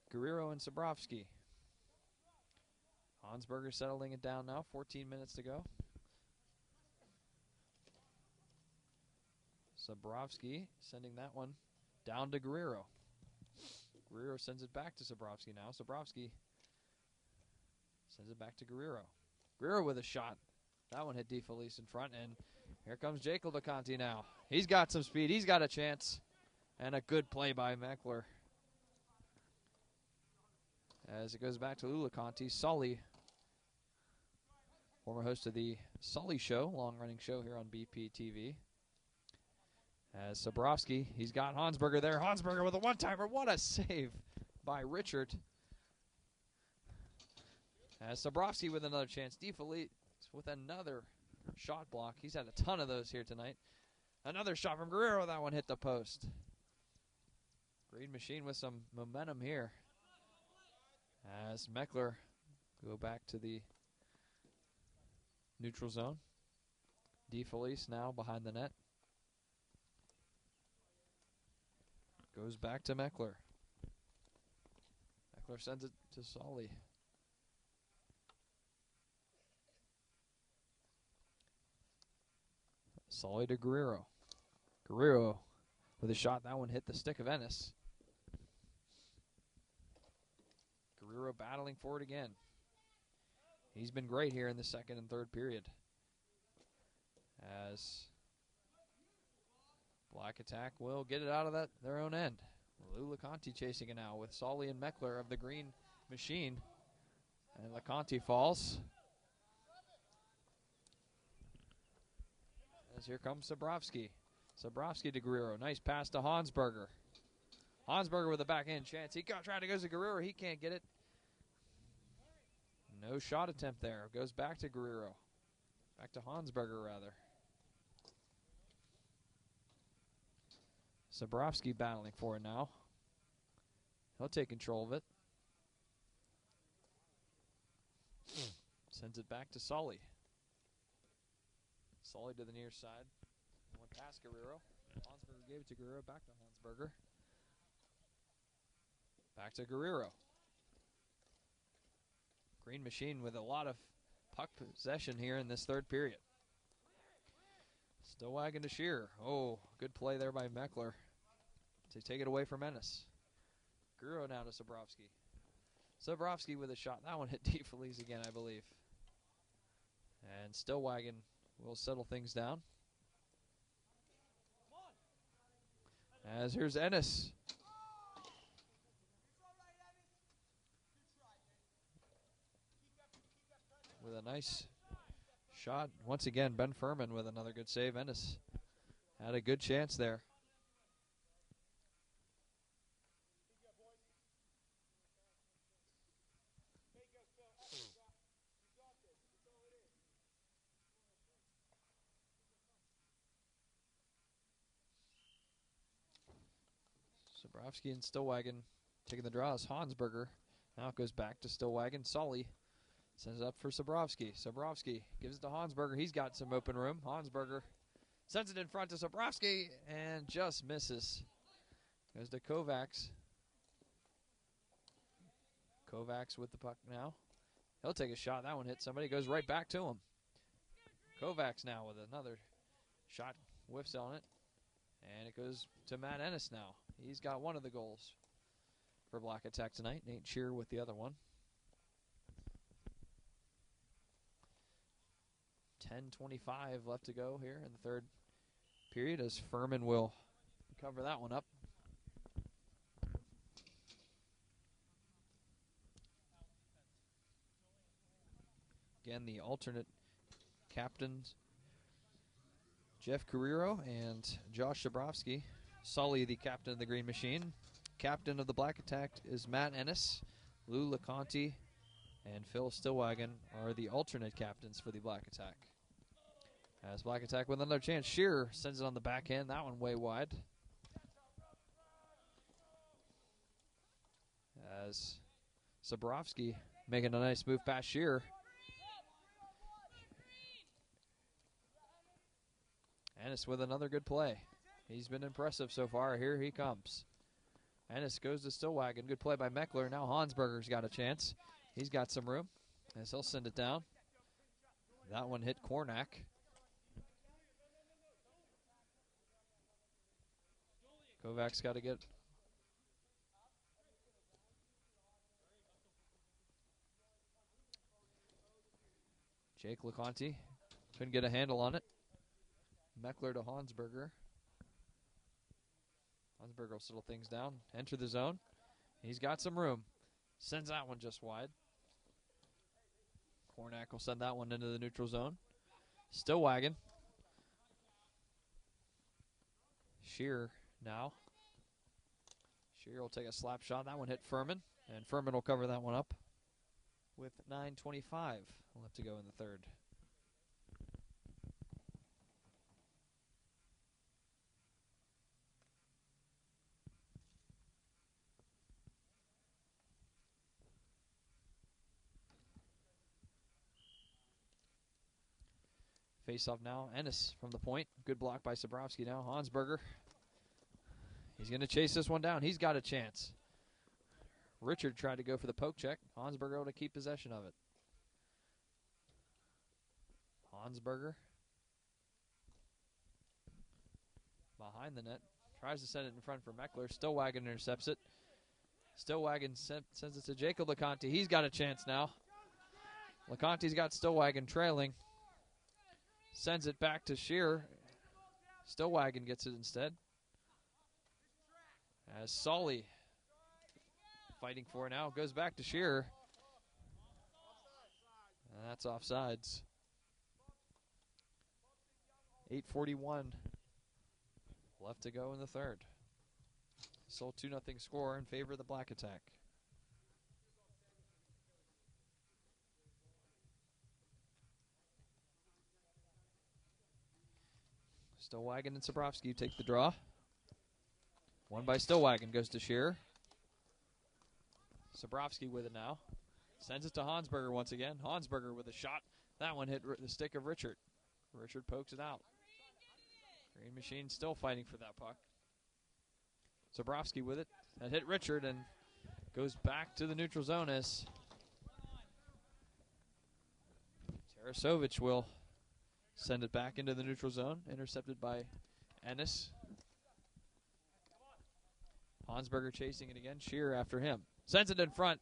Guerrero and Zabrowski. Hansberger settling it down now, 14 minutes to go. Zabrowski sending that one down to Guerrero. Guerrero sends it back to Zabrowski now. Zabrowski sends it back to Guerrero. Guerrero with a shot. That one hit DeFelice in front, and here comes Jacob LeConte now. He's got some speed. He's got a chance. And a good play by Meckler. As it goes back to Lou LeConte. Sully, former host of the Sully Show, long-running show here on BPTV. As Zabrowski, he's got Hansberger there. Hansberger with a one-timer. What a save by Richard. As Zabrowski with another chance. DeFelice with another shot block. He's had a ton of those here tonight. Another shot from Guerrero. That one hit the post. Green Machine with some momentum here. As Meckler go back to the neutral zone. DeFelice now behind the net. Goes back to Meckler. Meckler sends it to Solly. Solly to Guerrero. Guerrero with a shot. That one hit the stick of Ennis. Guerrero battling for it again. He's been great here in the second and third period. As Black Attack will get it out of their own end. Lou LeConte chasing it now with Solly and Meckler of the green machine. And LeConte falls. As here comes Sabrowski. Sabrowski to Guerrero. Nice pass to Hansberger. Hansberger with a backhand chance. He tried to go to Guerrero. He can't get it. No shot attempt there. Goes back to Guerrero. Back to Hansberger, rather. Sabrowski battling for it now. He'll take control of it. Sends it back to Solly. Solly to the near side. Went past Guerrero. Hansberger gave it to Guerrero. Back to Hansberger. Back to Guerrero. Green Machine with a lot of puck possession here in this third period. Still wagging to Shearer. Oh, good play there by Meckler to take it away from Ennis. Guerrero now to Sabrowski. Sabrowski with a shot. That one hit deep Feliz again, I believe. And Stillwagon will settle things down. As here's Ennis. With a nice shot. Once again, Ben Furman with another good save. Ennis had a good chance there. Sabrowski and Stillwagon taking the draws. Hansberger. Now it goes back to Stillwagon. Solly sends it up for Sabrowski. Sabrowski gives it to Hansberger. He's got some open room. Hansberger sends it in front to Sabrowski and just misses. Goes to Kovacs. Kovacs with the puck now. He'll take a shot. That one hit somebody. Goes right back to him. Kovacs now with another shot. Whiffs on it. And it goes to Matt Ennis now. He's got one of the goals for Black Attack tonight. Nate Shearer with the other one. 10:25 left to go here in the third period as Furman will cover that one up. Again, the alternate captains, Jeff Guerrero and Josh Sabrowski. Sully, the captain of the Green Machine. Captain of the Black Attack is Matt Ennis. Lou LeConte and Phil Stillwagon are the alternate captains for the Black Attack. As Black Attack with another chance. Shearer sends it on the backhand. That one way wide. As Sabrowski making a nice move past Shearer. Ennis with another good play. He's been impressive so far. Here he comes. Ennis goes to Stillwagon. Good play by Meckler. Now Hansberger's got a chance. He's got some room as he'll send it down. That one hit Kornak. Kovacs got to get. Jake LeConte couldn't get a handle on it. Meckler to Hansberger. Hansberger will settle things down. Enter the zone. He's got some room. Sends that one just wide. Kornak will send that one into the neutral zone. Stillwagon. Shearer now. Shearer will take a slap shot. That one hit Furman. And Furman will cover that one up with 9:25 left to go in the third. Face off now. Ennis from the point. Good block by Sabrowski now. Hansberger. He's going to chase this one down. He's got a chance. Richard tried to go for the poke check. Hansberger able to keep possession of it. Hansberger. Behind the net. Tries to send it in front for Meckler. Stillwagon intercepts it. Stillwagon sends it to Jacob LeConte. He's got a chance now. LeConte's got Stillwagon trailing. Sends it back to Shearer. Stillwagon gets it instead. As Solly fighting for it now. Goes back to Shearer. And that's offsides. 8:41 left to go in the third. Still 2-0 score in favor of the Black Attack. Stillwagon and Sabrowski take the draw. One by Stillwagon goes to Shearer. Sabrowski with it now. Sends it to Hansberger once again. Hansberger with a shot. That one hit the stick of Richard. Richard pokes it out. Green Machine still fighting for that puck. Sabrowski with it. That hit Richard and goes back to the neutral zone as Tarasovic will send it back into the neutral zone. Intercepted by Ennis. Hansberger chasing it again. Shearer after him. Sends it in front.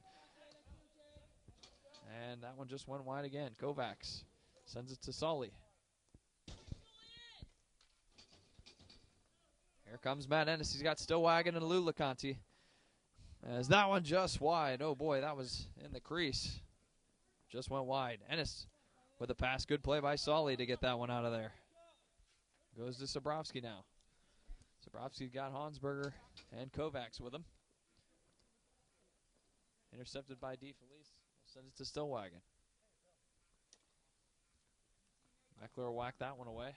And that one just went wide again. Kovacs sends it to Solly. Here comes Matt Ennis. He's got Stillwagon and Lou LeConte. As that one just wide. Oh boy, that was in the crease. Just went wide. Ennis with a pass. Good play by Solly to get that one out of there. Goes to Sabrowski now. Sabrowski's got Hansberger and Kovacs with him. Intercepted by DeFelice. Sends it to Stillwagon. Meckler whacked that one away.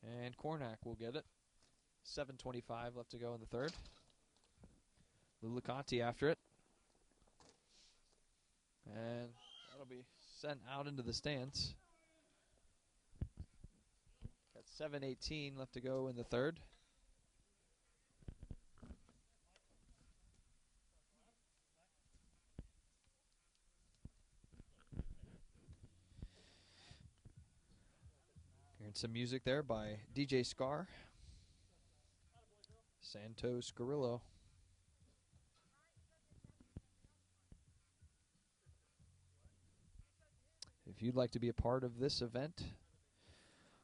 And Kornak will get it. 7:25 left to go in the third. Lou LeConte after it. And that'll be sent out into the stands. Got 7:18 left to go in the third. Hearing some music there by DJ Scar. Santos Carrillo. If you'd like to be a part of this event,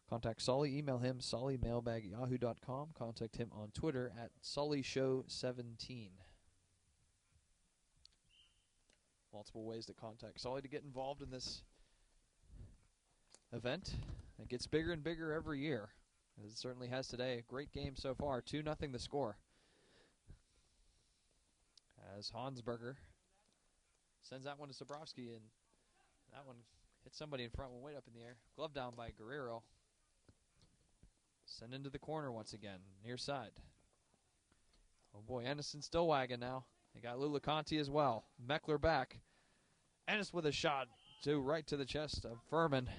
contact Solly. Email him, sollymailbag@yahoo.com. Contact him on Twitter at SollyShow17. Multiple ways to contact Solly to get involved in this event. It gets bigger and bigger every year, as it certainly has today. A great game so far. 2-0 the score. As Hansberger sends that one to Sabrowski, and that one hit somebody in front, went way up in the air. Glove down by Guerrero. Send into the corner once again, near side. Oh boy, Ennis and Stillwagon now. They got Lou LeConte as well. Meckler back. Ennis with a shot right to the chest of Furman.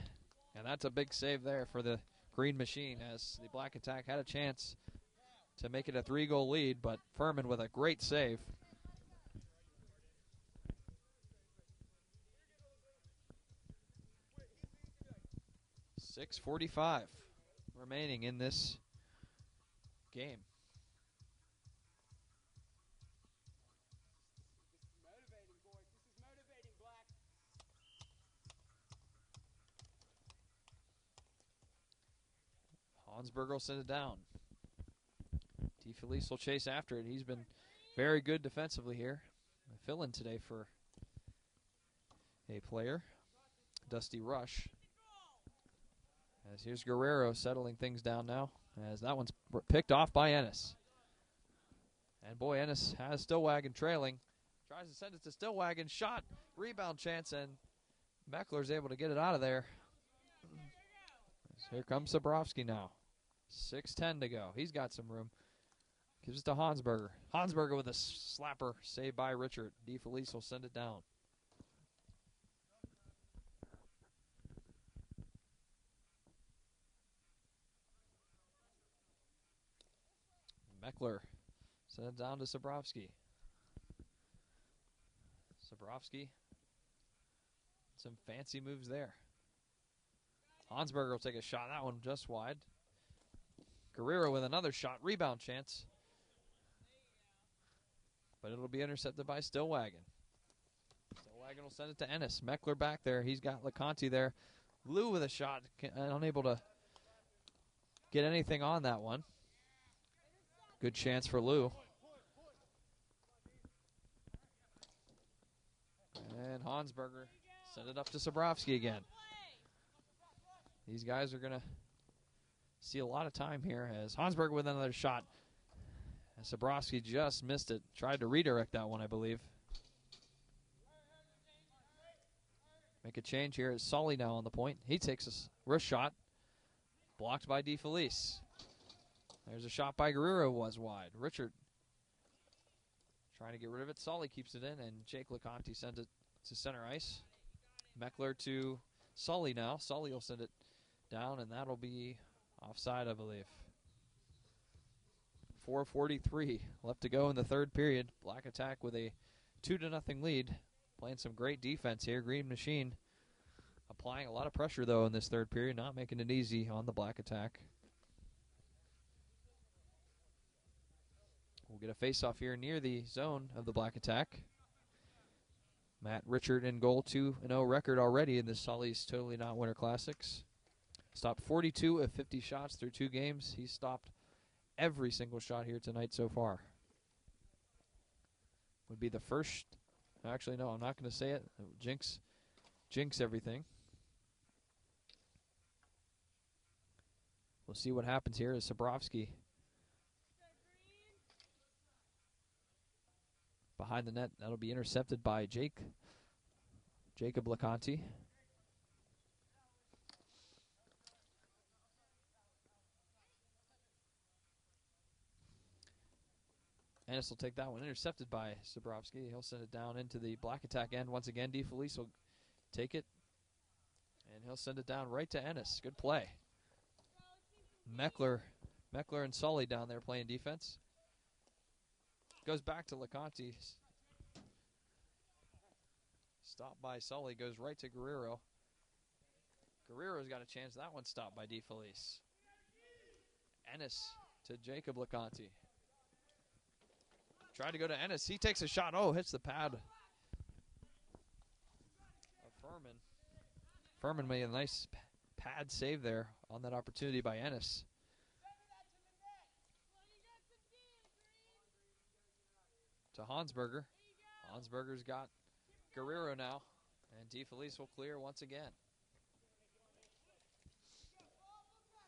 And that's a big save there for the Green Machine, as the Black Attack had a chance to make it a 3-goal lead, but Furman with a great save. .6:45 remaining in this game. Hansberger will send it down. DeFelice will chase after it. He's been very good defensively here. A fill-in today for a player, Dusty Rush. As here's Guerrero settling things down now, as that one's picked off by Ennis. And boy, Ennis has Stillwagon trailing. Tries to send it to Stillwagon. Shot, rebound chance, and Meckler's able to get it out of there. Here comes Sabrowski now. 6:10 to go. He's got some room. Gives it to Hansberger. Hansberger with a slapper saved by Richard. DeFelice will send it down. Meckler sent it down to Sabrowski. Sabrowski. Some fancy moves there. Hansberger will take a shot. That one just wide. Guerrero with another shot. Rebound chance. But it'll be intercepted by Stillwagon. Stillwagon will send it to Ennis. Meckler back there. He's got LeConte there. Lou with a shot. Unable to get anything on that one. Good chance for Lou. And Hansberger send it up to Sabrowski again. These guys are going to see a lot of time here as Hansberger with another shot. And Sabrowski just missed it. Tried to redirect that one, I believe. Make a change here. It's Sully now on the point. He takes a wrist shot. Blocked by DeFelice. There's a shot by Guerrero, was wide. Richard trying to get rid of it. Sully keeps it in, and Jake LeConte sends it to center ice. Meckler to Sully now. Sully will send it down, and that'll be offside, I believe. 4:43 left to go in the third period. Black Attack with a 2-0 lead. Playing some great defense here. Green Machine applying a lot of pressure, though, in this third period. Not making it easy on the Black Attack. We'll get a face-off here near the zone of the Black Attack. Matt Richard in goal, 2-0 record already in the Sully's Totally Not Winter Classics. Stopped 42 of 50 shots through 2 games. He's stopped every single shot here tonight so far. Would be the first. Actually, no, I'm not going to say it. Jinx everything. We'll see what happens here as Sabrowski behind the net. That'll be intercepted by Jacob LeConte. Ennis will take that one. Intercepted by Sabrowski. He'll send it down into the Black Attack end. Once again, DeFelice will take it. And he'll send it down right to Ennis. Good play. Meckler and Sully down there playing defense. Goes back to LeConte. Stopped by Sully. Goes right to Guerrero. Guerrero's got a chance. That one stopped by DeFelice. Ennis to Jacob LeConte. Tried to go to Ennis. He takes a shot. Oh, hits the pad of Furman. Furman made a nice pad save there on that opportunity by Ennis. To Hansberger. Hansberger's got Guerrero now. And DeFelice will clear once again.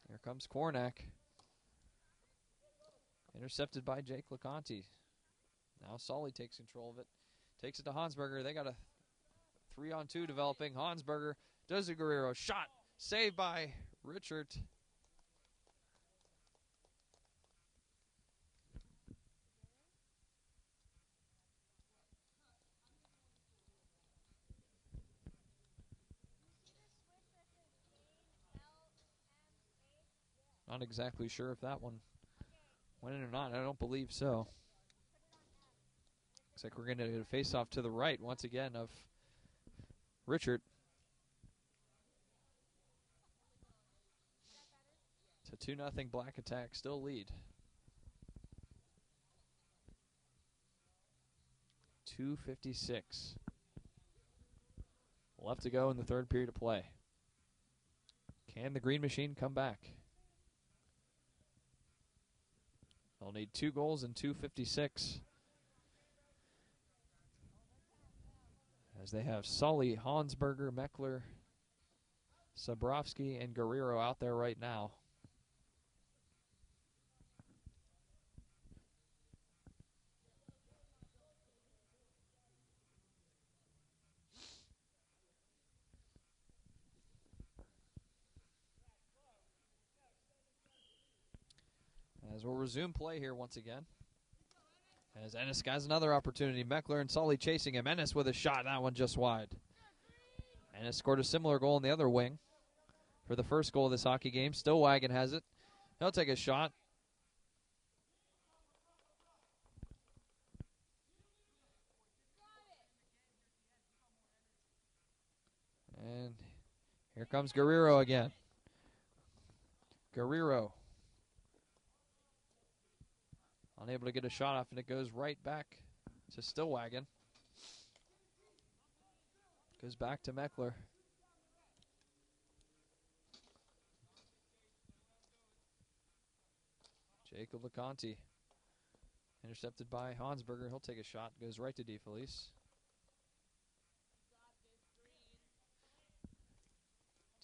Here comes Kornak. Intercepted by Jake LeConte. Now Sully takes control of it. Takes it to Hansberger. They got a 3-on-2 developing. Hansberger does a Guerrero shot. Saved by Richard. Not exactly sure if that one went in or not. I don't believe so. Looks like we're going to get a face-off to the right once again of Richard. It's a 2-0 Black Attack, still lead. 2:56 left to go in the third period of play. Can the Green Machine come back? They'll need 2 goals in 2:56. As they have Sully, Hansberger, Meckler, Sabrowski, and Guerrero out there right now. As we'll resume play here once again. As Ennis has another opportunity. Meckler and Sully chasing him. Ennis with a shot. That one just wide. Ennis scored a similar goal in the other wing for the first goal of this hockey game. Stillwagon has it. He'll take a shot. And here comes Guerrero again. Guerrero. Unable to get a shot off, and it goes right back to Stillwagon. Goes back to Meckler. Jacob LeConte Intercepted by Hansberger. He'll take a shot. Goes right to DeFelice.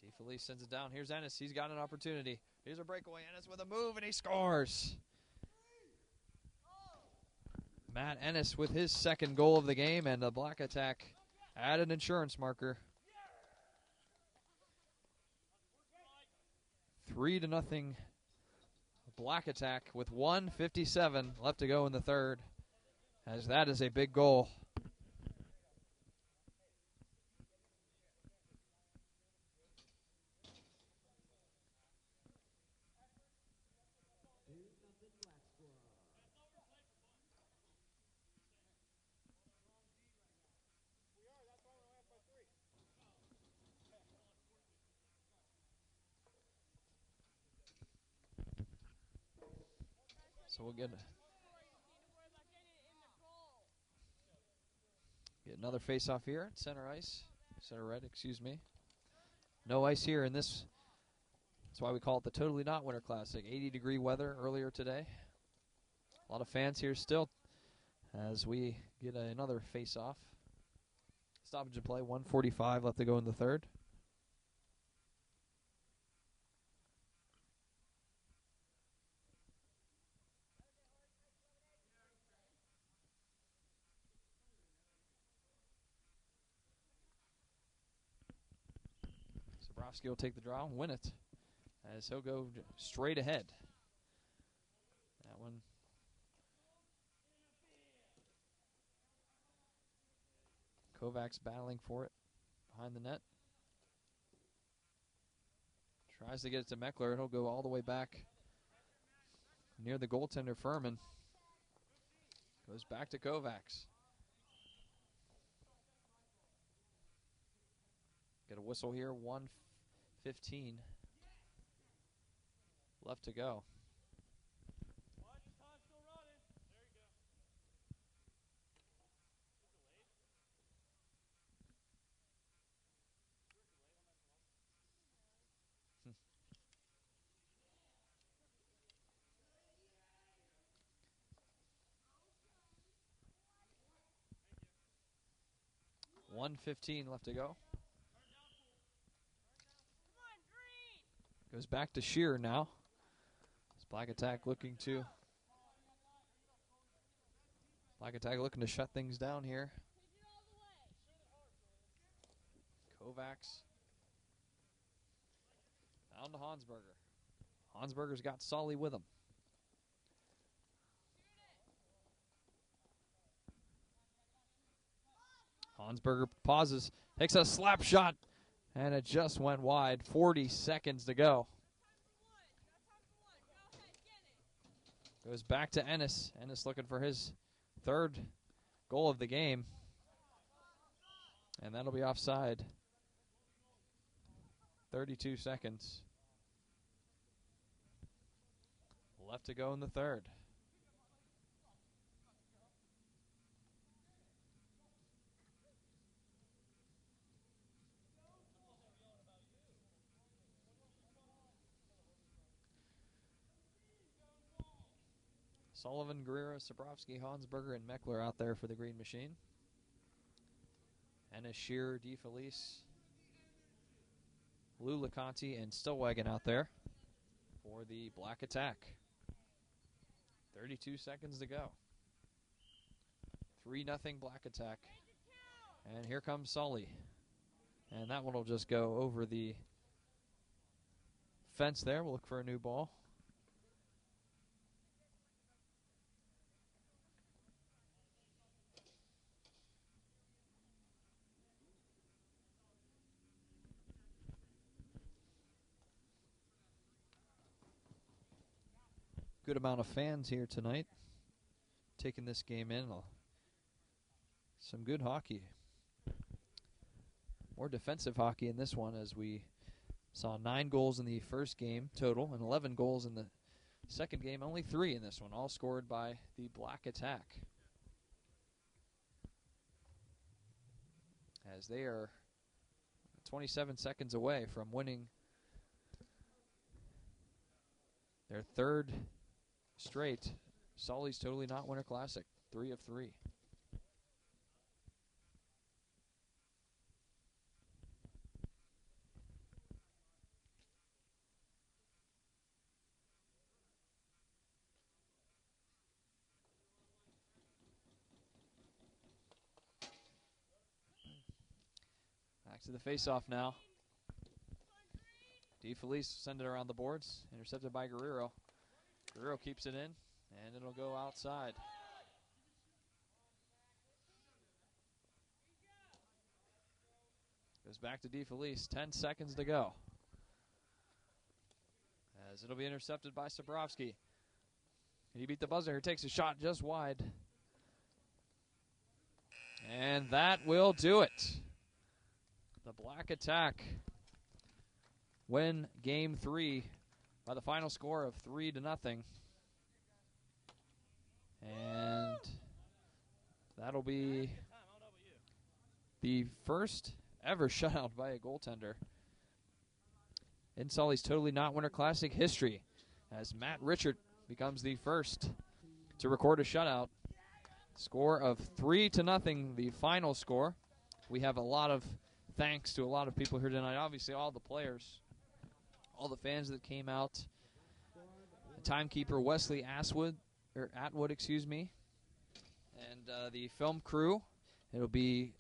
DeFelice sends it down. Here's Ennis. He's got an opportunity. Here's a breakaway. Ennis with a move, and he scores. Matt Ennis with his second goal of the game, and the Black Attack add an insurance marker. 3-0 Black Attack with 1:57 left to go in the third, as that is a big goal. So we'll get another face-off here at center red, excuse me. No ice here in this. That's why we call it the Totally Not Winter Classic. 80-degree weather earlier today. A lot of fans here still as we get another face-off. Stoppage and play, 1:45 left to go in the third. Zabrowski will take the draw and win it, as he'll go straight ahead. That one. Kovacs battling for it behind the net. Tries to get it to Meckler. He'll go all the way back near the goaltender Furman. Goes back to Kovacs. Get a whistle here, 1:15 left to go. $1:15 left to go. Goes back to Shearer now. It's Black Attack looking to shut things down here. Kovacs down to Hansberger. Hansberger's got Solly with him. Hansberger pauses, takes a slap shot, and it just went wide. 40 seconds to go. Goes back to Ennis. Ennis looking for his third goal of the game. And that'll be offside. 32 seconds left to go in the third. Sullivan, Guerrero, Zabrowski, Hansberger, and Meckler out there for the Green Machine. Ennis, Shearer, DeFelice, Lou LeConte, and Stillwagon out there for the Black Attack. 32 seconds to go. 3-0 Black Attack. And here comes Sully. And that one will just go over the fence there. We'll look for a new ball. Good amount of fans here tonight taking this game in. Some good hockey. More defensive hockey in this one, as we saw 9 goals in the first game total and 11 goals in the second game. Only 3 in this one, all scored by the Black Attack, as they are 27 seconds away from winning their third straight Sully's Totally Not Winter Classic, 3 of 3. Back to the face-off now. DeFelice send it around the boards. Intercepted by Guerrero. Guerrero keeps it in, and it'll go outside. Goes back to DeFelice. 10 seconds to go. As it'll be intercepted by Sabrowski. He beat the buzzer. He takes a shot just wide. And that will do it. The Black Attack win Game 3 by the final score of 3-0. And that'll be the first ever shutout by a goaltender in Sully's Totally Not Winter Classic history, as Matt Richard becomes the first to record a shutout. Score of 3-0, the final score. We have a lot of thanks to a lot of people here tonight. Obviously, all the players, all the fans that came out. The timekeeper, Wesley Atwood, and the film crew. It'll be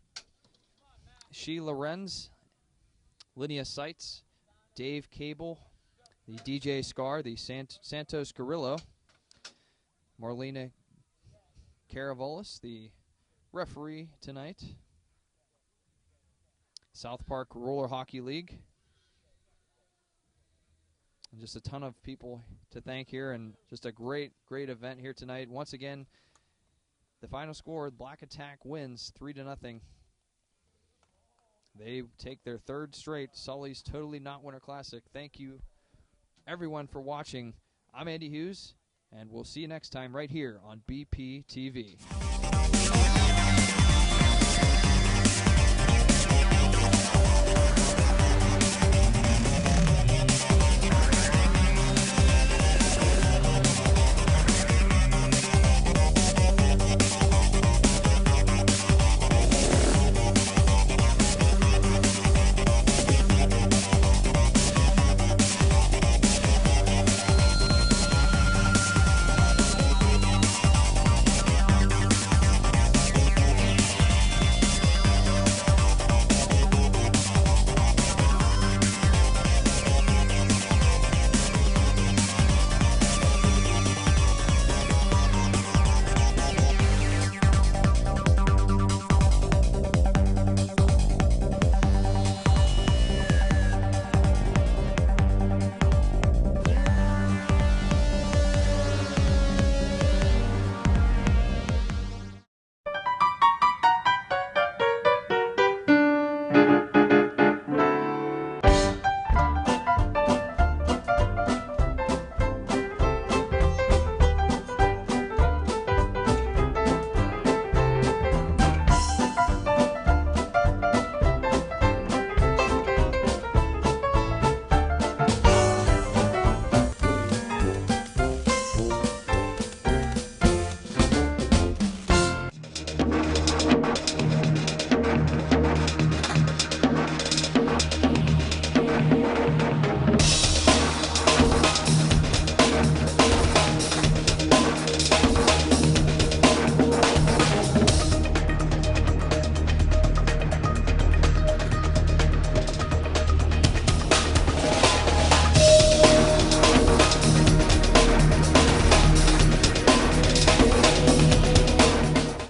Sheila Renz, Linnea Seitz, Dave Cable, the DJ Scar, the Santos Carrillo, Marlena Caravolis, the referee tonight, South Park Roller Hockey League, and just a ton of people to thank here, and just a great event here tonight. Once again, the final score, Black Attack wins 3-0. They take their third straight Sully's Totally Not Winter Classic. Thank you, everyone, for watching. I'm Andy Hughes, and we'll see you next time right here on BPTV.